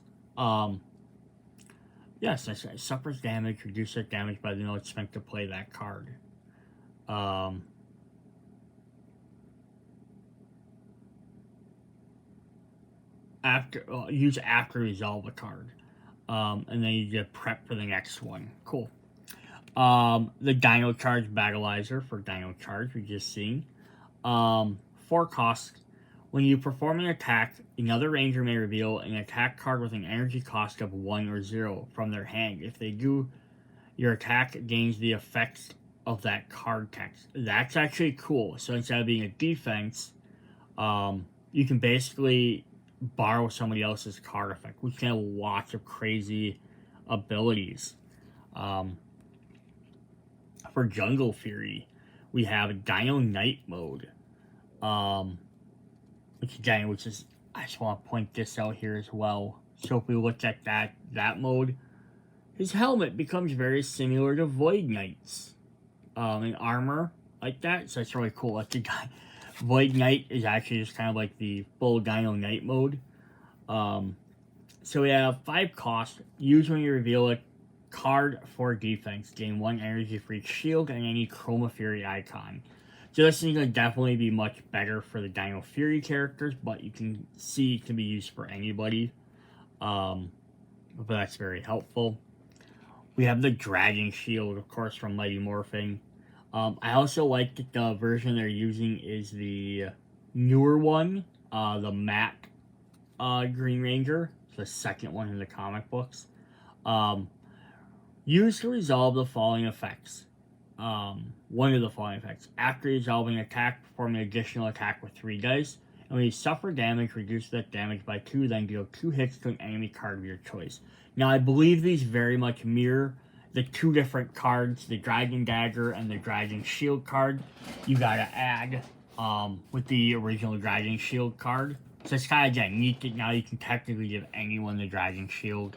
[SPEAKER 1] Yes, it suffers damage, reduces damage by the no spent to play that card. Use after resolve a card. And then you get prep for the next one. Cool. The Dino Charge Battlizer for Dino Charge, we just seen. 4 cost. When you perform an attack, another ranger may reveal an attack card with an energy cost of 1 or 0 from their hand. If they do, your attack gains the effects of that card text. That's actually cool. So instead of being a defense, you can basically borrow somebody else's card effect, which can have lots of crazy abilities. For Jungle Fury, we have Dino Night mode. Which is, I just want to point this out here as well. So if we look at that mode, his helmet becomes very similar to Void Knight's in armor like that. So it's really cool. Like the guy, Void Knight is actually just kind of like the full Dino Night mode. So we have 5 cost. Use when you reveal a card for defense. Gain 1 energy for each shield and any Chromafury icon. So this is going to definitely be much better for the Dino Fury characters, but you can see it can be used for anybody. But that's very helpful. We have the Dragon Shield, of course, from Mighty Morphin. I also like that the version they're using is the newer one, the matte Green Ranger. It's the second one in the comic books. Used to resolve the following effects. One of the following effects. After resolving an attack, perform an additional attack with 3 dice. And when you suffer damage, reduce that damage by 2, then deal 2 hits to an enemy card of your choice. Now, I believe these very much mirror the 2 different cards, the Dragon Dagger and the Dragon Shield card. You gotta add with the original Dragon Shield card. So it's kind of, again, neat that now you can technically give anyone the Dragon Shield.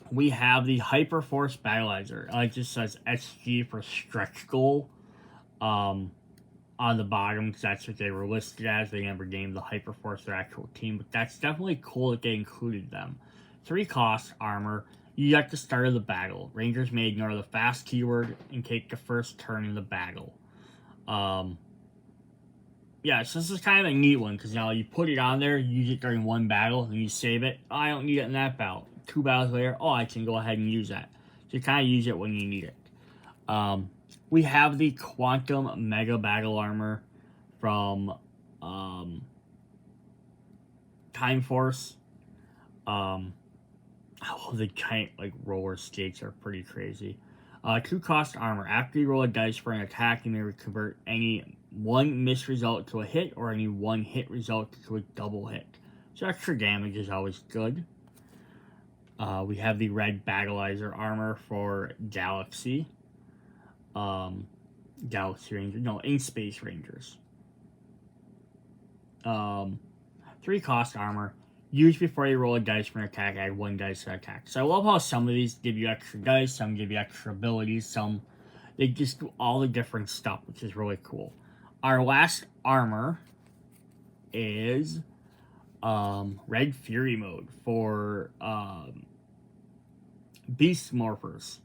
[SPEAKER 1] We have the Hyperforce Battlizer. It just says SG for stretch goal on the bottom, because that's what they were listed as. They never named the Hyperforce their actual team, but that's definitely cool that they included them. 3 cost armor. You at the start of the battle. Rangers may ignore the fast keyword and take the first turn in the battle. Yeah, so this is kind of a neat one, because now you put it on there, you use it during one battle, and you save it. Oh, I don't need it in that battle. 2 battles later, I can go ahead and use that. So you kind of use it when you need it. We have the Quantum Mega Battle Armor from Time Force. The giant roller skates are pretty crazy. 2 cost armor. After you roll a dice for an attack, you may convert any 1 miss result to a hit or any 1 hit result to a double hit. So extra damage is always good. We have the red Battlizer armor for Galaxy. Galaxy Rangers. No, in Space Rangers. 3 cost armor. Use before you roll a dice for an attack, add 1 dice to attack. So I love how some of these give you extra dice, some give you extra abilities, some they just do all the different stuff, which is really cool. Our last armor is Red Fury mode for Beast Morphers.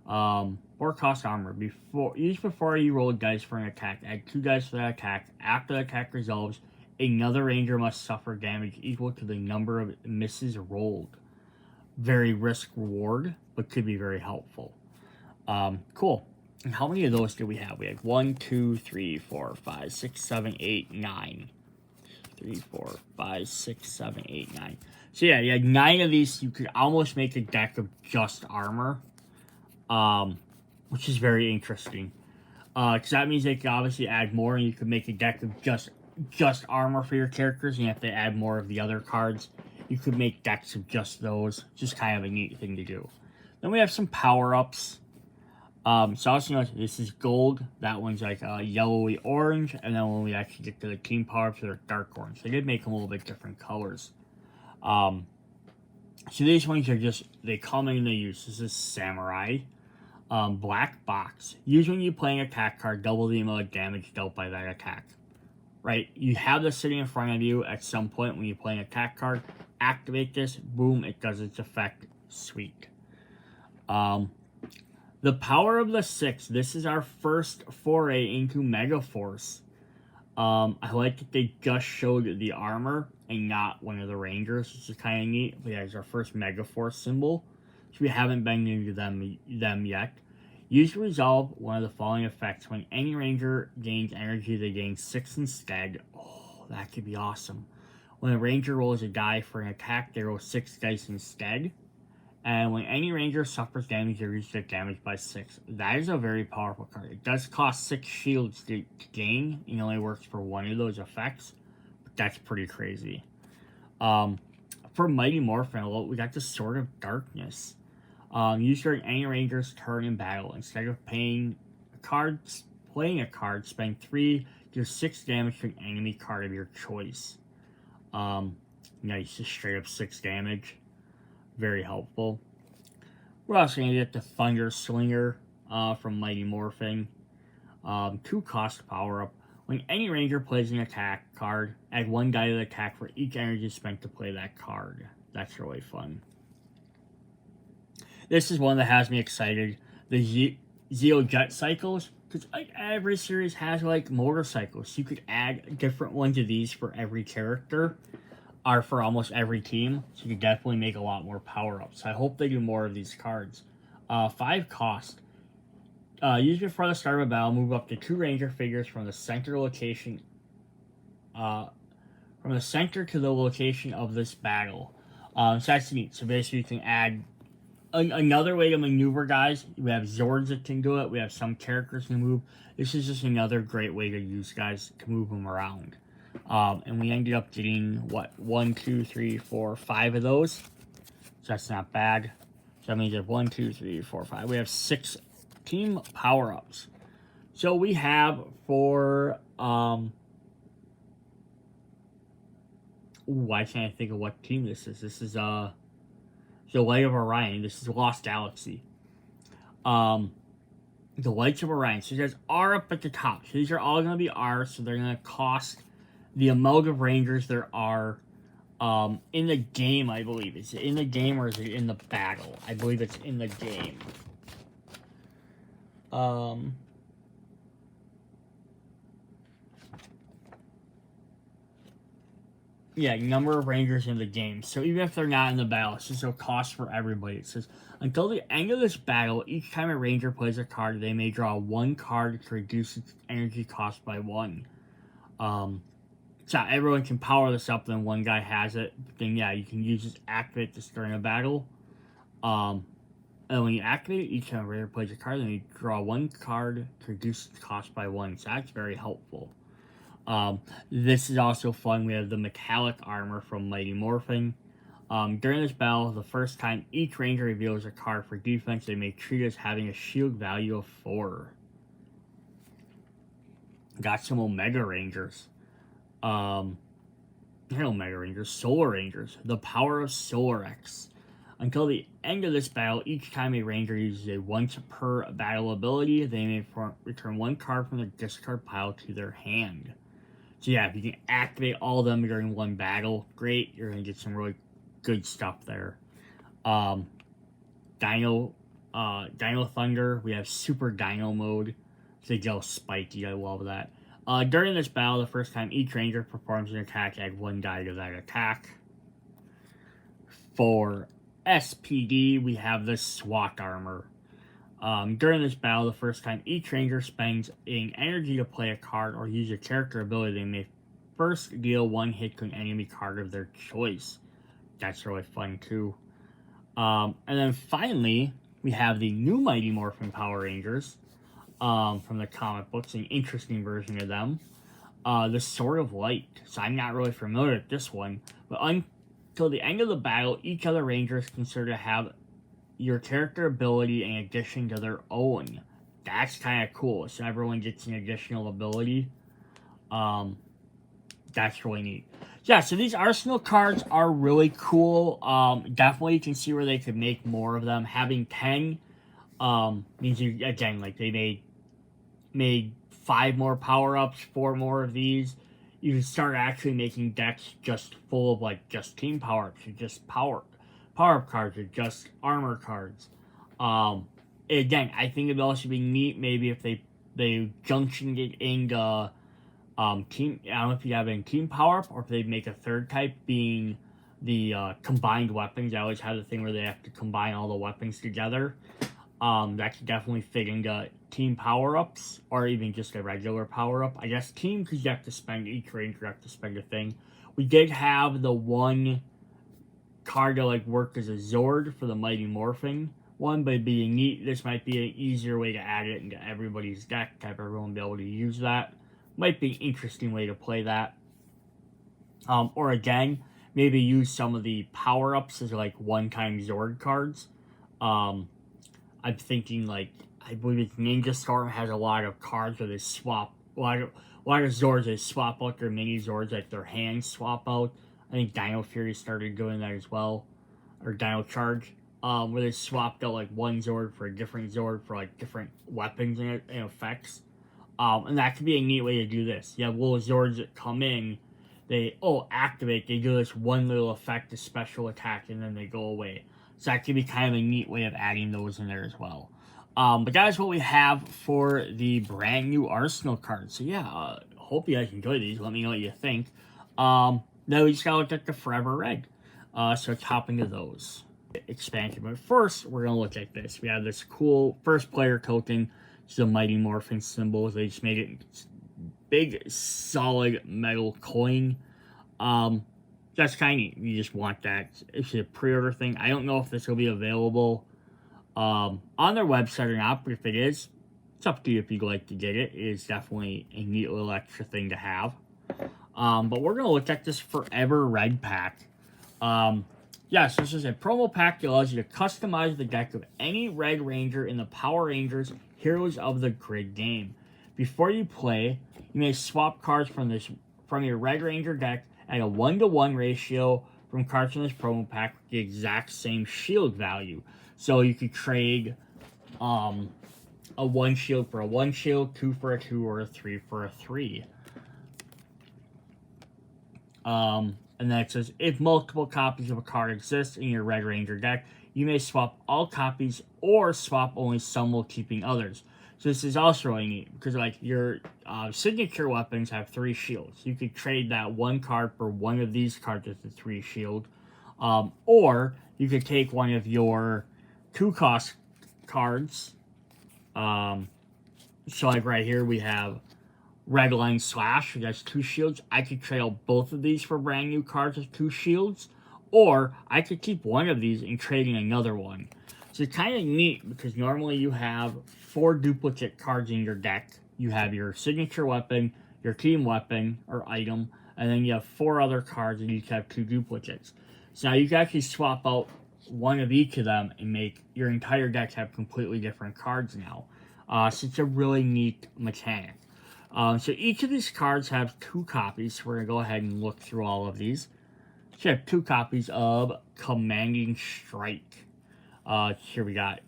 [SPEAKER 1] 4 cost armor. Use before you roll dice for an attack. Add 2 dice for that attack. After the attack resolves, another ranger must suffer damage equal to the number of misses rolled. Very risk reward, but could be very helpful. Cool. And how many of those do we have? We have 1, 2, 3, 4, 5, 6, 7, 8, 9. 3, 4, 5, 6, 7, 8, 9. So yeah, you had 9 of these. You could almost make a deck of just armor, which is very interesting. Because that means they could obviously add more, and you could make a deck of just armor for your characters. And if they add more of the other cards, you could make decks of just those. Just kind of a neat thing to do. Then we have some power-ups. So also notice this is gold. That one's like yellowy orange, and then when we actually get to the team power-ups, they're dark orange. They did make them a little bit different colors. So these ones are just, they come in and they use. This is Samurai. Black box. Use when you're playing attack card, double the amount of damage dealt by that attack. Right? You have this sitting in front of you at some point when you're playing a attack card. Activate this, boom, it does its effect. Sweet. The power of the 6. This is our first foray into Megaforce. I like that they just showed the armor and not one of the Rangers, which is kind of neat. But yeah, it's our first Megaforce symbol. So we haven't been into them yet. Use to resolve one of the following effects. When any Ranger gains energy, they gain 6 instead. Oh, that could be awesome. When a Ranger rolls a die for an attack, they roll 6 dice instead. And when any Ranger suffers damage, they reduce their damage by 6. That is a very powerful card. It does cost 6 shields to gain. It only works for one of those effects. But that's pretty crazy. For Mighty Morphin, we got the Sword of Darkness. Use during any Ranger's turn in battle. Instead of playing a card, spend 3, do 6 damage to an enemy card of your choice. Nice, just straight up 6 damage. Very helpful. We're also going to get the Thunder Slinger from Mighty Morphin. 2 cost power up. When any Ranger plays an attack card, add 1 die to the attack for each energy spent to play that card. That's really fun. This is one that has me excited. The Zeo Jet Cycles. Because like every series has like motorcycles. So you could add different ones of these for every character. Or for almost every team. So you could definitely make a lot more power-ups. I hope they do more of these cards. 5 cost. Use before the start of a battle. Move up to 2 Ranger figures from the center location. From the center to the location of this battle. So that's neat. So basically you can add another way to maneuver guys. We have Zords that can do it. We have some characters can move. This is just another great way to use guys to move them around. And we ended up getting, what, 1, 2, 3, 4, 5 of those. So that's not bad. So that means we have 1, 2, 3, 4, 5. We have 6 team power-ups. So we have for, why can't I think of what team this is? This is, the Light of Orion. This is Lost Galaxy. The Lights of Orion. So these guys are up at the top. So these are all going to be R's, so they're going to cost the amount of Rangers there are in the game, I believe. Is it in the game or is it in the battle? I believe it's in the game. Yeah, number of Rangers in the game. So even if they're not in the battle, it's just a cost for everybody. It says, until the end of this battle, each time a Ranger plays a card, they may draw 1 card to reduce its energy cost by 1. So everyone can power this up, then one guy has it. Then yeah, you can use this, activate this during a battle. And when you activate it, each time a Ranger plays a card, then you draw 1 card to reduce its cost by 1. So that's very helpful. This is also fun. We have the metallic armor from Mighty Morphin. During this battle, the first time each Ranger reveals a card for defense, they may treat as having a shield value of 4. Got some Omega Rangers. Not Omega Rangers, Solar Rangers. The power of Solar X. Until the end of this battle, each time a Ranger uses a once per battle ability, they may return 1 card from the discard pile to their hand. So yeah, if you can activate all of them during one battle, great. You're going to get some really good stuff there. Dino Thunder. We have Super Dino mode. They go spiky. I love that. During this battle, the first time each Ranger performs an attack, add 1 die to that attack. For SPD, we have the SWAT armor. During this battle, the first time each Ranger spends an energy to play a card or use a character ability, they may first deal 1 hit to an enemy card of their choice. That's really fun too. And then finally, we have the new Mighty Morphin Power Rangers from the comic books, an interesting version of them. The Sword of Light. So I'm not really familiar with this one, but until the end of the battle, each other Ranger is considered to have your character ability in addition to their own. That's kind of cool. So everyone gets an additional ability. That's really neat. Yeah, so these Arsenal cards are really cool. Definitely you can see where they could make more of them. Having 10 Means you, again, like they made 5 more power-ups, 4 more of these. You can start actually making decks just full of like just team power-ups, or just power-up cards, or just armor cards. Again, I think it'd also be neat maybe if they junction it into team. I don't know if you have any team power-up, or if they make a third type being the combined weapons. I always have the thing where they have to combine all the weapons together. That could definitely fit into team power-ups, or even just a regular power-up. I guess team, because you have to spend, each ranger you have to spend a thing. We did have the one card to like work as a Zord for the Mighty Morphin one, but it'd be neat. This might be an easier way to add it into everybody's deck to have everyone be able to use that. Might be an interesting way to play that. Or again, maybe use some of the power-ups as like one-time Zord cards. I'm thinking like, I believe it's Ninja Storm has a lot of cards where they swap, a lot of Zords, they swap out their mini Zords, like their hands swap out. I think Dino Fury started doing that as well, or Dino Charge, where they swapped out like one Zord for a different Zord for like different weapons and effects. And that could be a neat way to do this. You have little Zords that come in, they activate, they do this one little effect, a special attack, and then they go away. So that could be kind of a neat way of adding those in there as well. But that is what we have for the brand new Arsenal cards. So yeah, hope you guys enjoy these. Let me know what you think. Then we just gotta look at the Forever Red. So let's hop into those expansion. But first, we're gonna look at this. We have this cool first player token. It's the Mighty Morphin symbol. They just made it big, solid metal coin. That's kind of neat. You just want that. It's a pre-order thing. I don't know if this will be available on their website or not, but if it is, it's up to you if you'd like to get it. It is definitely a neat little extra thing to have. But we're going to look at this Forever Red pack. Yes, this is a promo pack that allows you to customize the deck of any Red Ranger in the Power Rangers Heroes of the Grid game. Before you play, you may swap cards from your Red Ranger deck at a 1-to-1 ratio from cards from this promo pack with the exact same shield value. So you could trade a 1 shield for a 1 shield, 2 for a 2, or a 3 for a 3. And then it says, if multiple copies of a card exist in your Red Ranger deck, you may swap all copies or swap only some while keeping others. So this is also really neat, because like your signature weapons have 3 shields. You could trade that 1 card for one of these cards with the 3 shield. Or you could take one of your 2-cost cards. So like right here we have Redline Slash, which has 2 shields. I could trade out both of these for brand new cards with 2 shields. Or I could keep one of these and trade in another one. So it's kind of neat, because normally you have 4 duplicate cards in your deck. You have your signature weapon, your team weapon or item, and then you have 4 other cards and you each have 2 duplicates. So now you can actually swap out one of each of them and make your entire deck have completely different cards now. So it's a really neat mechanic. So each of these cards have 2 copies. So we're going to go ahead and look through all of these. So you have 2 copies of Commanding Strike. Here we got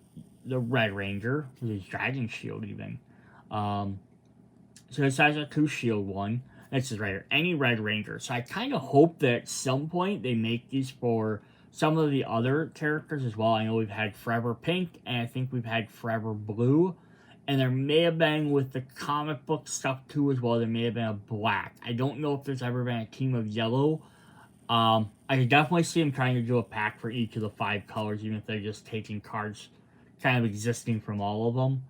[SPEAKER 1] the Red Ranger with his Dragon Shield even. So this has a 2 shield one. This is right here, any Red Ranger. So I kind of hope that at some point they make these for some of the other characters as well. I know we've had Forever Pink, and I think we've had Forever Blue. And there may have been, with the comic book stuff too as well, there may have been a black. I don't know if there's ever been a team of yellow. I could definitely see them trying to do a pack for each of the 5 colors, even if they're just taking cards kind of existing from all of them.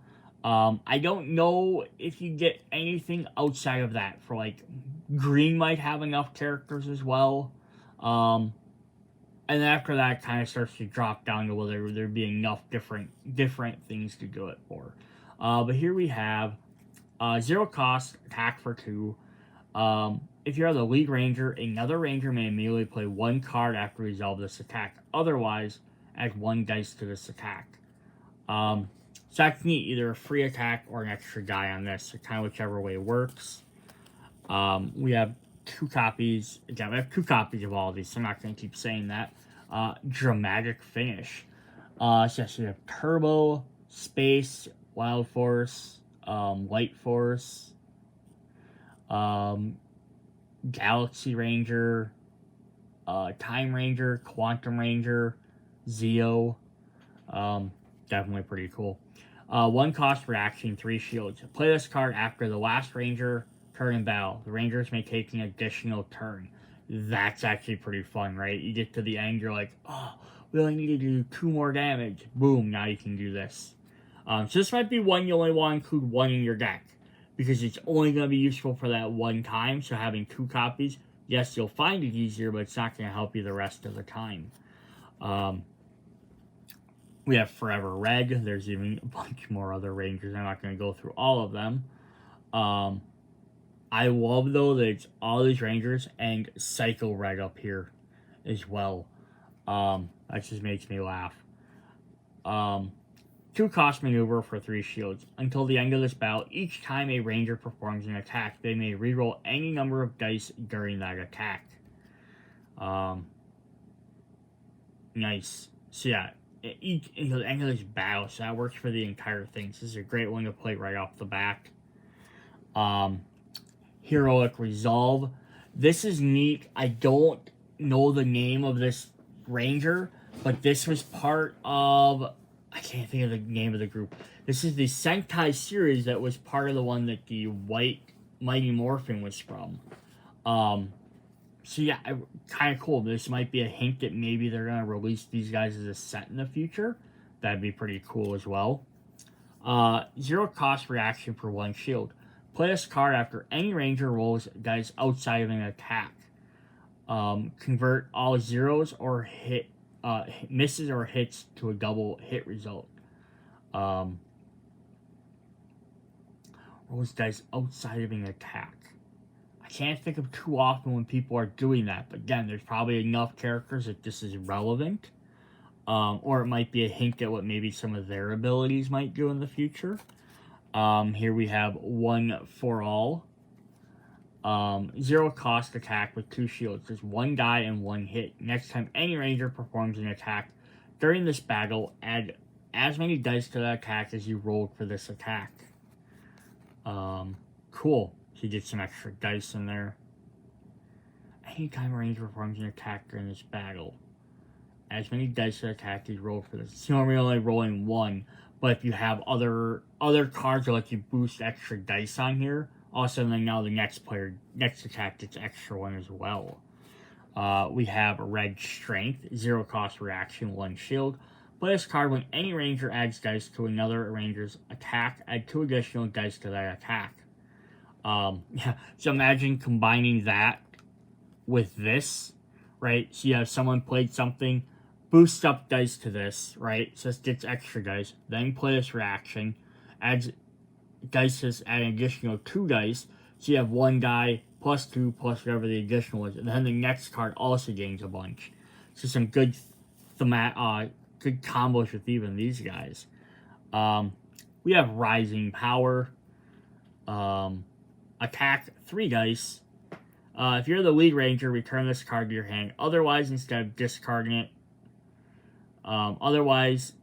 [SPEAKER 1] I don't know if you get anything outside of that. For like, green might have enough characters as well. And then after that, it kind of starts to drop down to whether there be enough different things to do it for. But here we have 0 cost, attack for 2. If you are the lead ranger, another ranger may immediately play 1 card after resolve this attack. Otherwise, add 1 dice to this attack. So that's neat, either a free attack or an extra die on this, so kind of whichever way works. We have 2 copies. Again, we have 2 copies of all of these, so I'm not going to keep saying that. Dramatic Finish. So yes, we have Turbo, Space, Wild Force, Light Force, Galaxy Ranger, Time Ranger, Quantum Ranger, Zeo. Definitely pretty cool. 1 cost reaction, 3 shields. Play this card after the last Ranger turn in battle. The Rangers may take an additional turn. That's actually pretty fun, right? You get to the end, you're like, oh, we only need to do 2 more damage. Boom, now you can do this. So this might be one you only want to include 1 in your deck, because it's only going to be useful for that 1 time, so having 2 copies, yes, you'll find it easier, but it's not going to help you the rest of the time. We have Forever Red. There's even a bunch more other Rangers. I'm not going to go through all of them. I love, though, that it's all these Rangers and Psycho Red up here as well. That just makes me laugh. 2 cost maneuver for 3 shields. Until the end of this battle, each time a Ranger performs an attack, they may reroll any number of dice during that attack. Nice. So yeah, until the end of this battle, so that works for the entire thing. So this is a great one to play right off the bat. Heroic Resolve. This is neat. I don't know the name of this Ranger, but this was part of... I can't think of the name of the group. This is the Sentai series that was part of the one that the White Mighty Morphin was from. So yeah, kind of cool. This might be a hint that maybe they're going to release these guys as a set in the future. That'd be pretty cool as well. 0 cost reaction for 1 shield. Play this card after any Ranger rolls dice outside of an attack. Convert all zeros or misses or hits to a double hit result. Rolls dice outside of an attack. I can't think of too often when people are doing that, but again, there's probably enough characters that this is relevant. Or it might be a hint at what maybe some of their abilities might do in the future. Here we have 1 for all. 0 cost attack with 2 shields. There's 1 die and 1 hit. Next time any Ranger performs an attack during this battle, add as many dice to that attack as you rolled for this attack. Cool. So you get some extra dice in there. Anytime a Ranger performs an attack during this battle, as many dice to attack as you rolled for this. It's normally only rolling 1, but if you have other cards that let you boost extra dice on here, also then now the next attack gets extra 1 as well. We have Red Strength, 0 cost reaction, 1 shield. Play this card when any Ranger adds dice to another Ranger's attack, add 2 additional dice to that attack. Yeah, so imagine combining that with this, right? So you have someone played something, boost up dice to this, right? So this gets extra dice. Then play this reaction, adds dice to add an additional 2 dice. So you have 1 die plus 2 plus whatever the additional is. And then the next card also gains a bunch. So some good good combos with even these guys. We have Rising Power. Attack 3 dice. If you're the Lead Ranger, return this card to your hand. Otherwise, instead of discarding it, otherwise,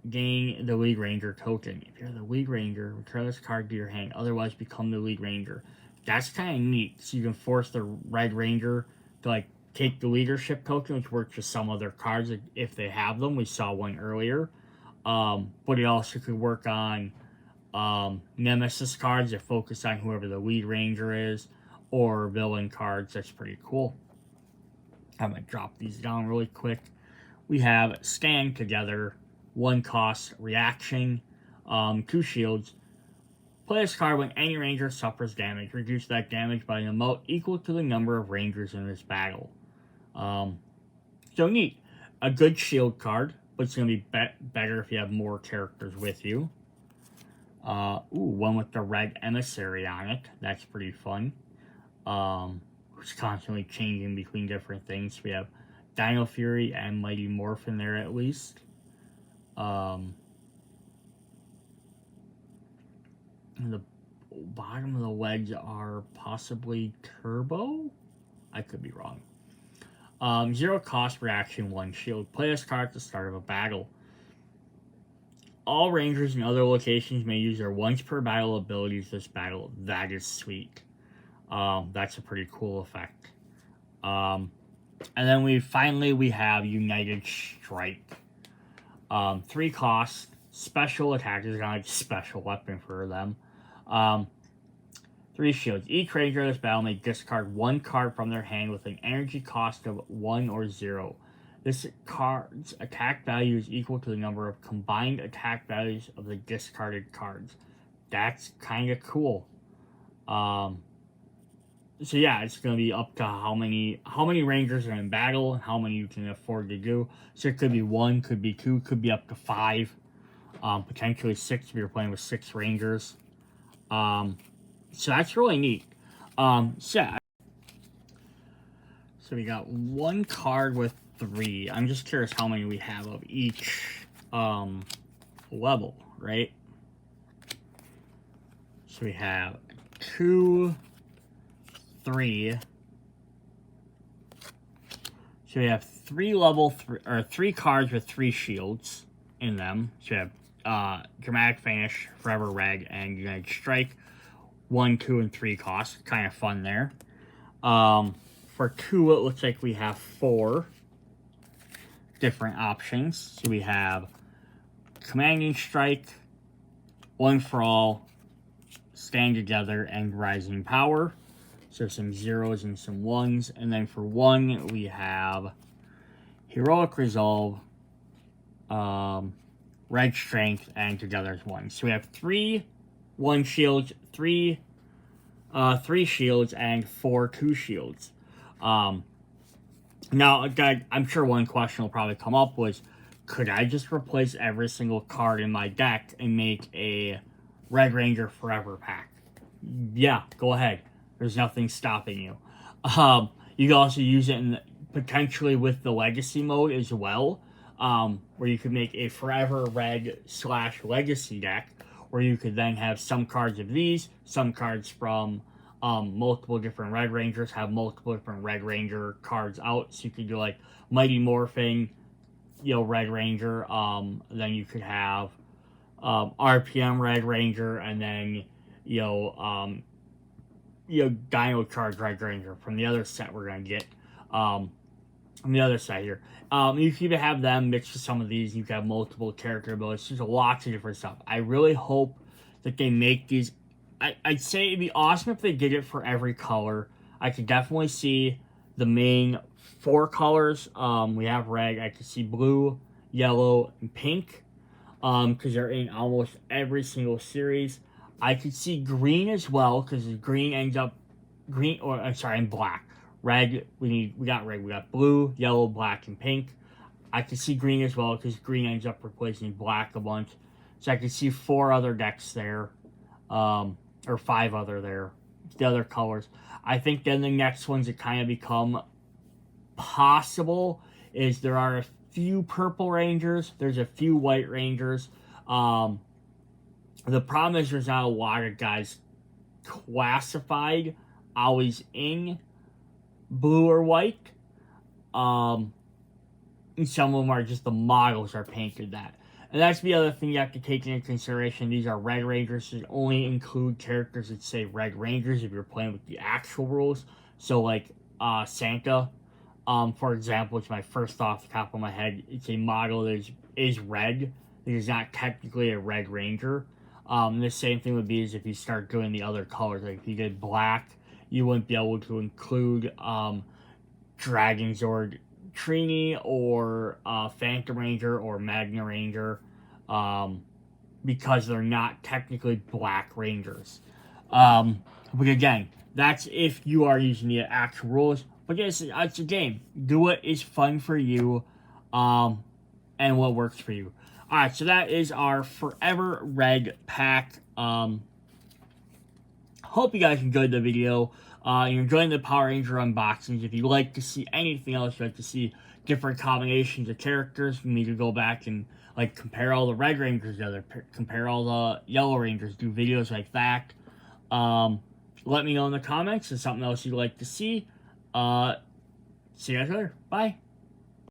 [SPEAKER 1] gain the Lead Ranger token. If you're the Lead Ranger, return this card to your hand. Otherwise, become the Lead Ranger. That's kind of neat. So you can force the Red Ranger to take the leadership token, which works with some other cards if they have them. We saw one earlier. But it also could work on Nemesis cards that focus on whoever the Lead Ranger is, or villain cards. That's pretty cool. I'm going to drop these down really quick. We have Stand Together, 1 cost reaction, 2 shields. Play this card when any Ranger suffers damage. Reduce that damage by an amount equal to the number of Rangers in this battle. So neat. A good shield card, but it's going to be better if you have more characters with you. One with the red emissary on it. That's pretty fun. It's constantly changing between different things. We have Dino Fury and Mighty Morphin there at least. The bottom of the legs are possibly turbo? I could be wrong. 0 cost reaction, 1 shield. Play this card at the start of a battle. All Rangers in other locations may use their once per battle abilities this battle. That is sweet. That's a pretty cool effect. And then we have United Strike. 3 costs, special attack is kind of like a special weapon for them. 3 shields. Each ranger in this battle may discard 1 card from their hand with an energy cost of 1 or 0. This card's attack value is equal to the number of combined attack values of the discarded cards. That's kind of cool. So yeah, it's going to be up to how many rangers are in battle, how many you can afford to do. So it could be 1, could be 2, could be up to 5, potentially 6 if you're playing with 6 rangers. So that's really neat. So we got 1 card with 3. I'm just curious how many we have of each level, right? So we have 2, 3. So we have 3 cards with 3 shields in them. So we have Dramatic Finish, Forever Red, and United Strike. 1, 2, and 3 costs. Kind of fun there. For 2, it looks like we have 4 different options. So we have Commanding Strike, One for All, Stand Together, and Rising Power. So some 0s and some 1s. And then for 1, we have Heroic Resolve, Red Strength, and Together as 1. So we have 3 1 shields, 3 shields, and 4 2 shields. Now, I'm sure one question will probably come up was, could I just replace every single card in my deck and make a Red Ranger Forever pack? Yeah, go ahead. There's nothing stopping you. You can also use it potentially with the Legacy mode as well, where you could make a Forever Red / Legacy deck, where you could then have some cards of these, some cards from multiple different Red Rangers, have multiple different Red Ranger cards out, so you could do like Mighty Morphin, Red Ranger, then you could have RPM Red Ranger, and then Dino Charge Red Ranger from the other set we're gonna get on the other side here. You can even have them mixed with some of these. You can have multiple character abilities. There's lots of different stuff. I really hope that they make these. I'd say it'd be awesome if they did it for every color. I could definitely see the main 4 colors. We have red. I could see blue, yellow, and pink, because they're in almost every single series. I could see green as well, because green ends up and black. Red, we got red. We got blue, yellow, black, and pink. I could see green as well, because green ends up replacing black a bunch. So I could see 4 other decks there, or 5 other there, the other colors. I think then the next ones that kind of become possible is there are a few purple rangers, there's a few white rangers. The problem is there's not a lot of guys classified always in blue or white. And some of them are just the models are painted that. And that's the other thing you have to take into consideration. These are Red Rangers. They only include characters that say Red Rangers if you're playing with the actual rules. So like Santa, for example, it's my first thought off the top of my head. It's a model that is red. It is not technically a Red Ranger. The same thing would be as if you start doing the other colors. Like if you did black, you wouldn't be able to include Dragon Zord Trini or Phantom Ranger or Magna Ranger, because they're not technically black rangers. But again, that's if you are using the actual rules. But yes, it's a game. Do what is fun for you, and what works for you. Alright, so that is our Forever Red pack. Hope you guys enjoyed the video. You're enjoying the Power Ranger unboxings. If you'd like to see anything else, you'd like to see different combinations of characters, you need to go back and like compare all the Red Rangers together, compare all the Yellow Rangers, do videos like that. Let me know in the comments if there's something else you'd like to see. See you guys later. Bye.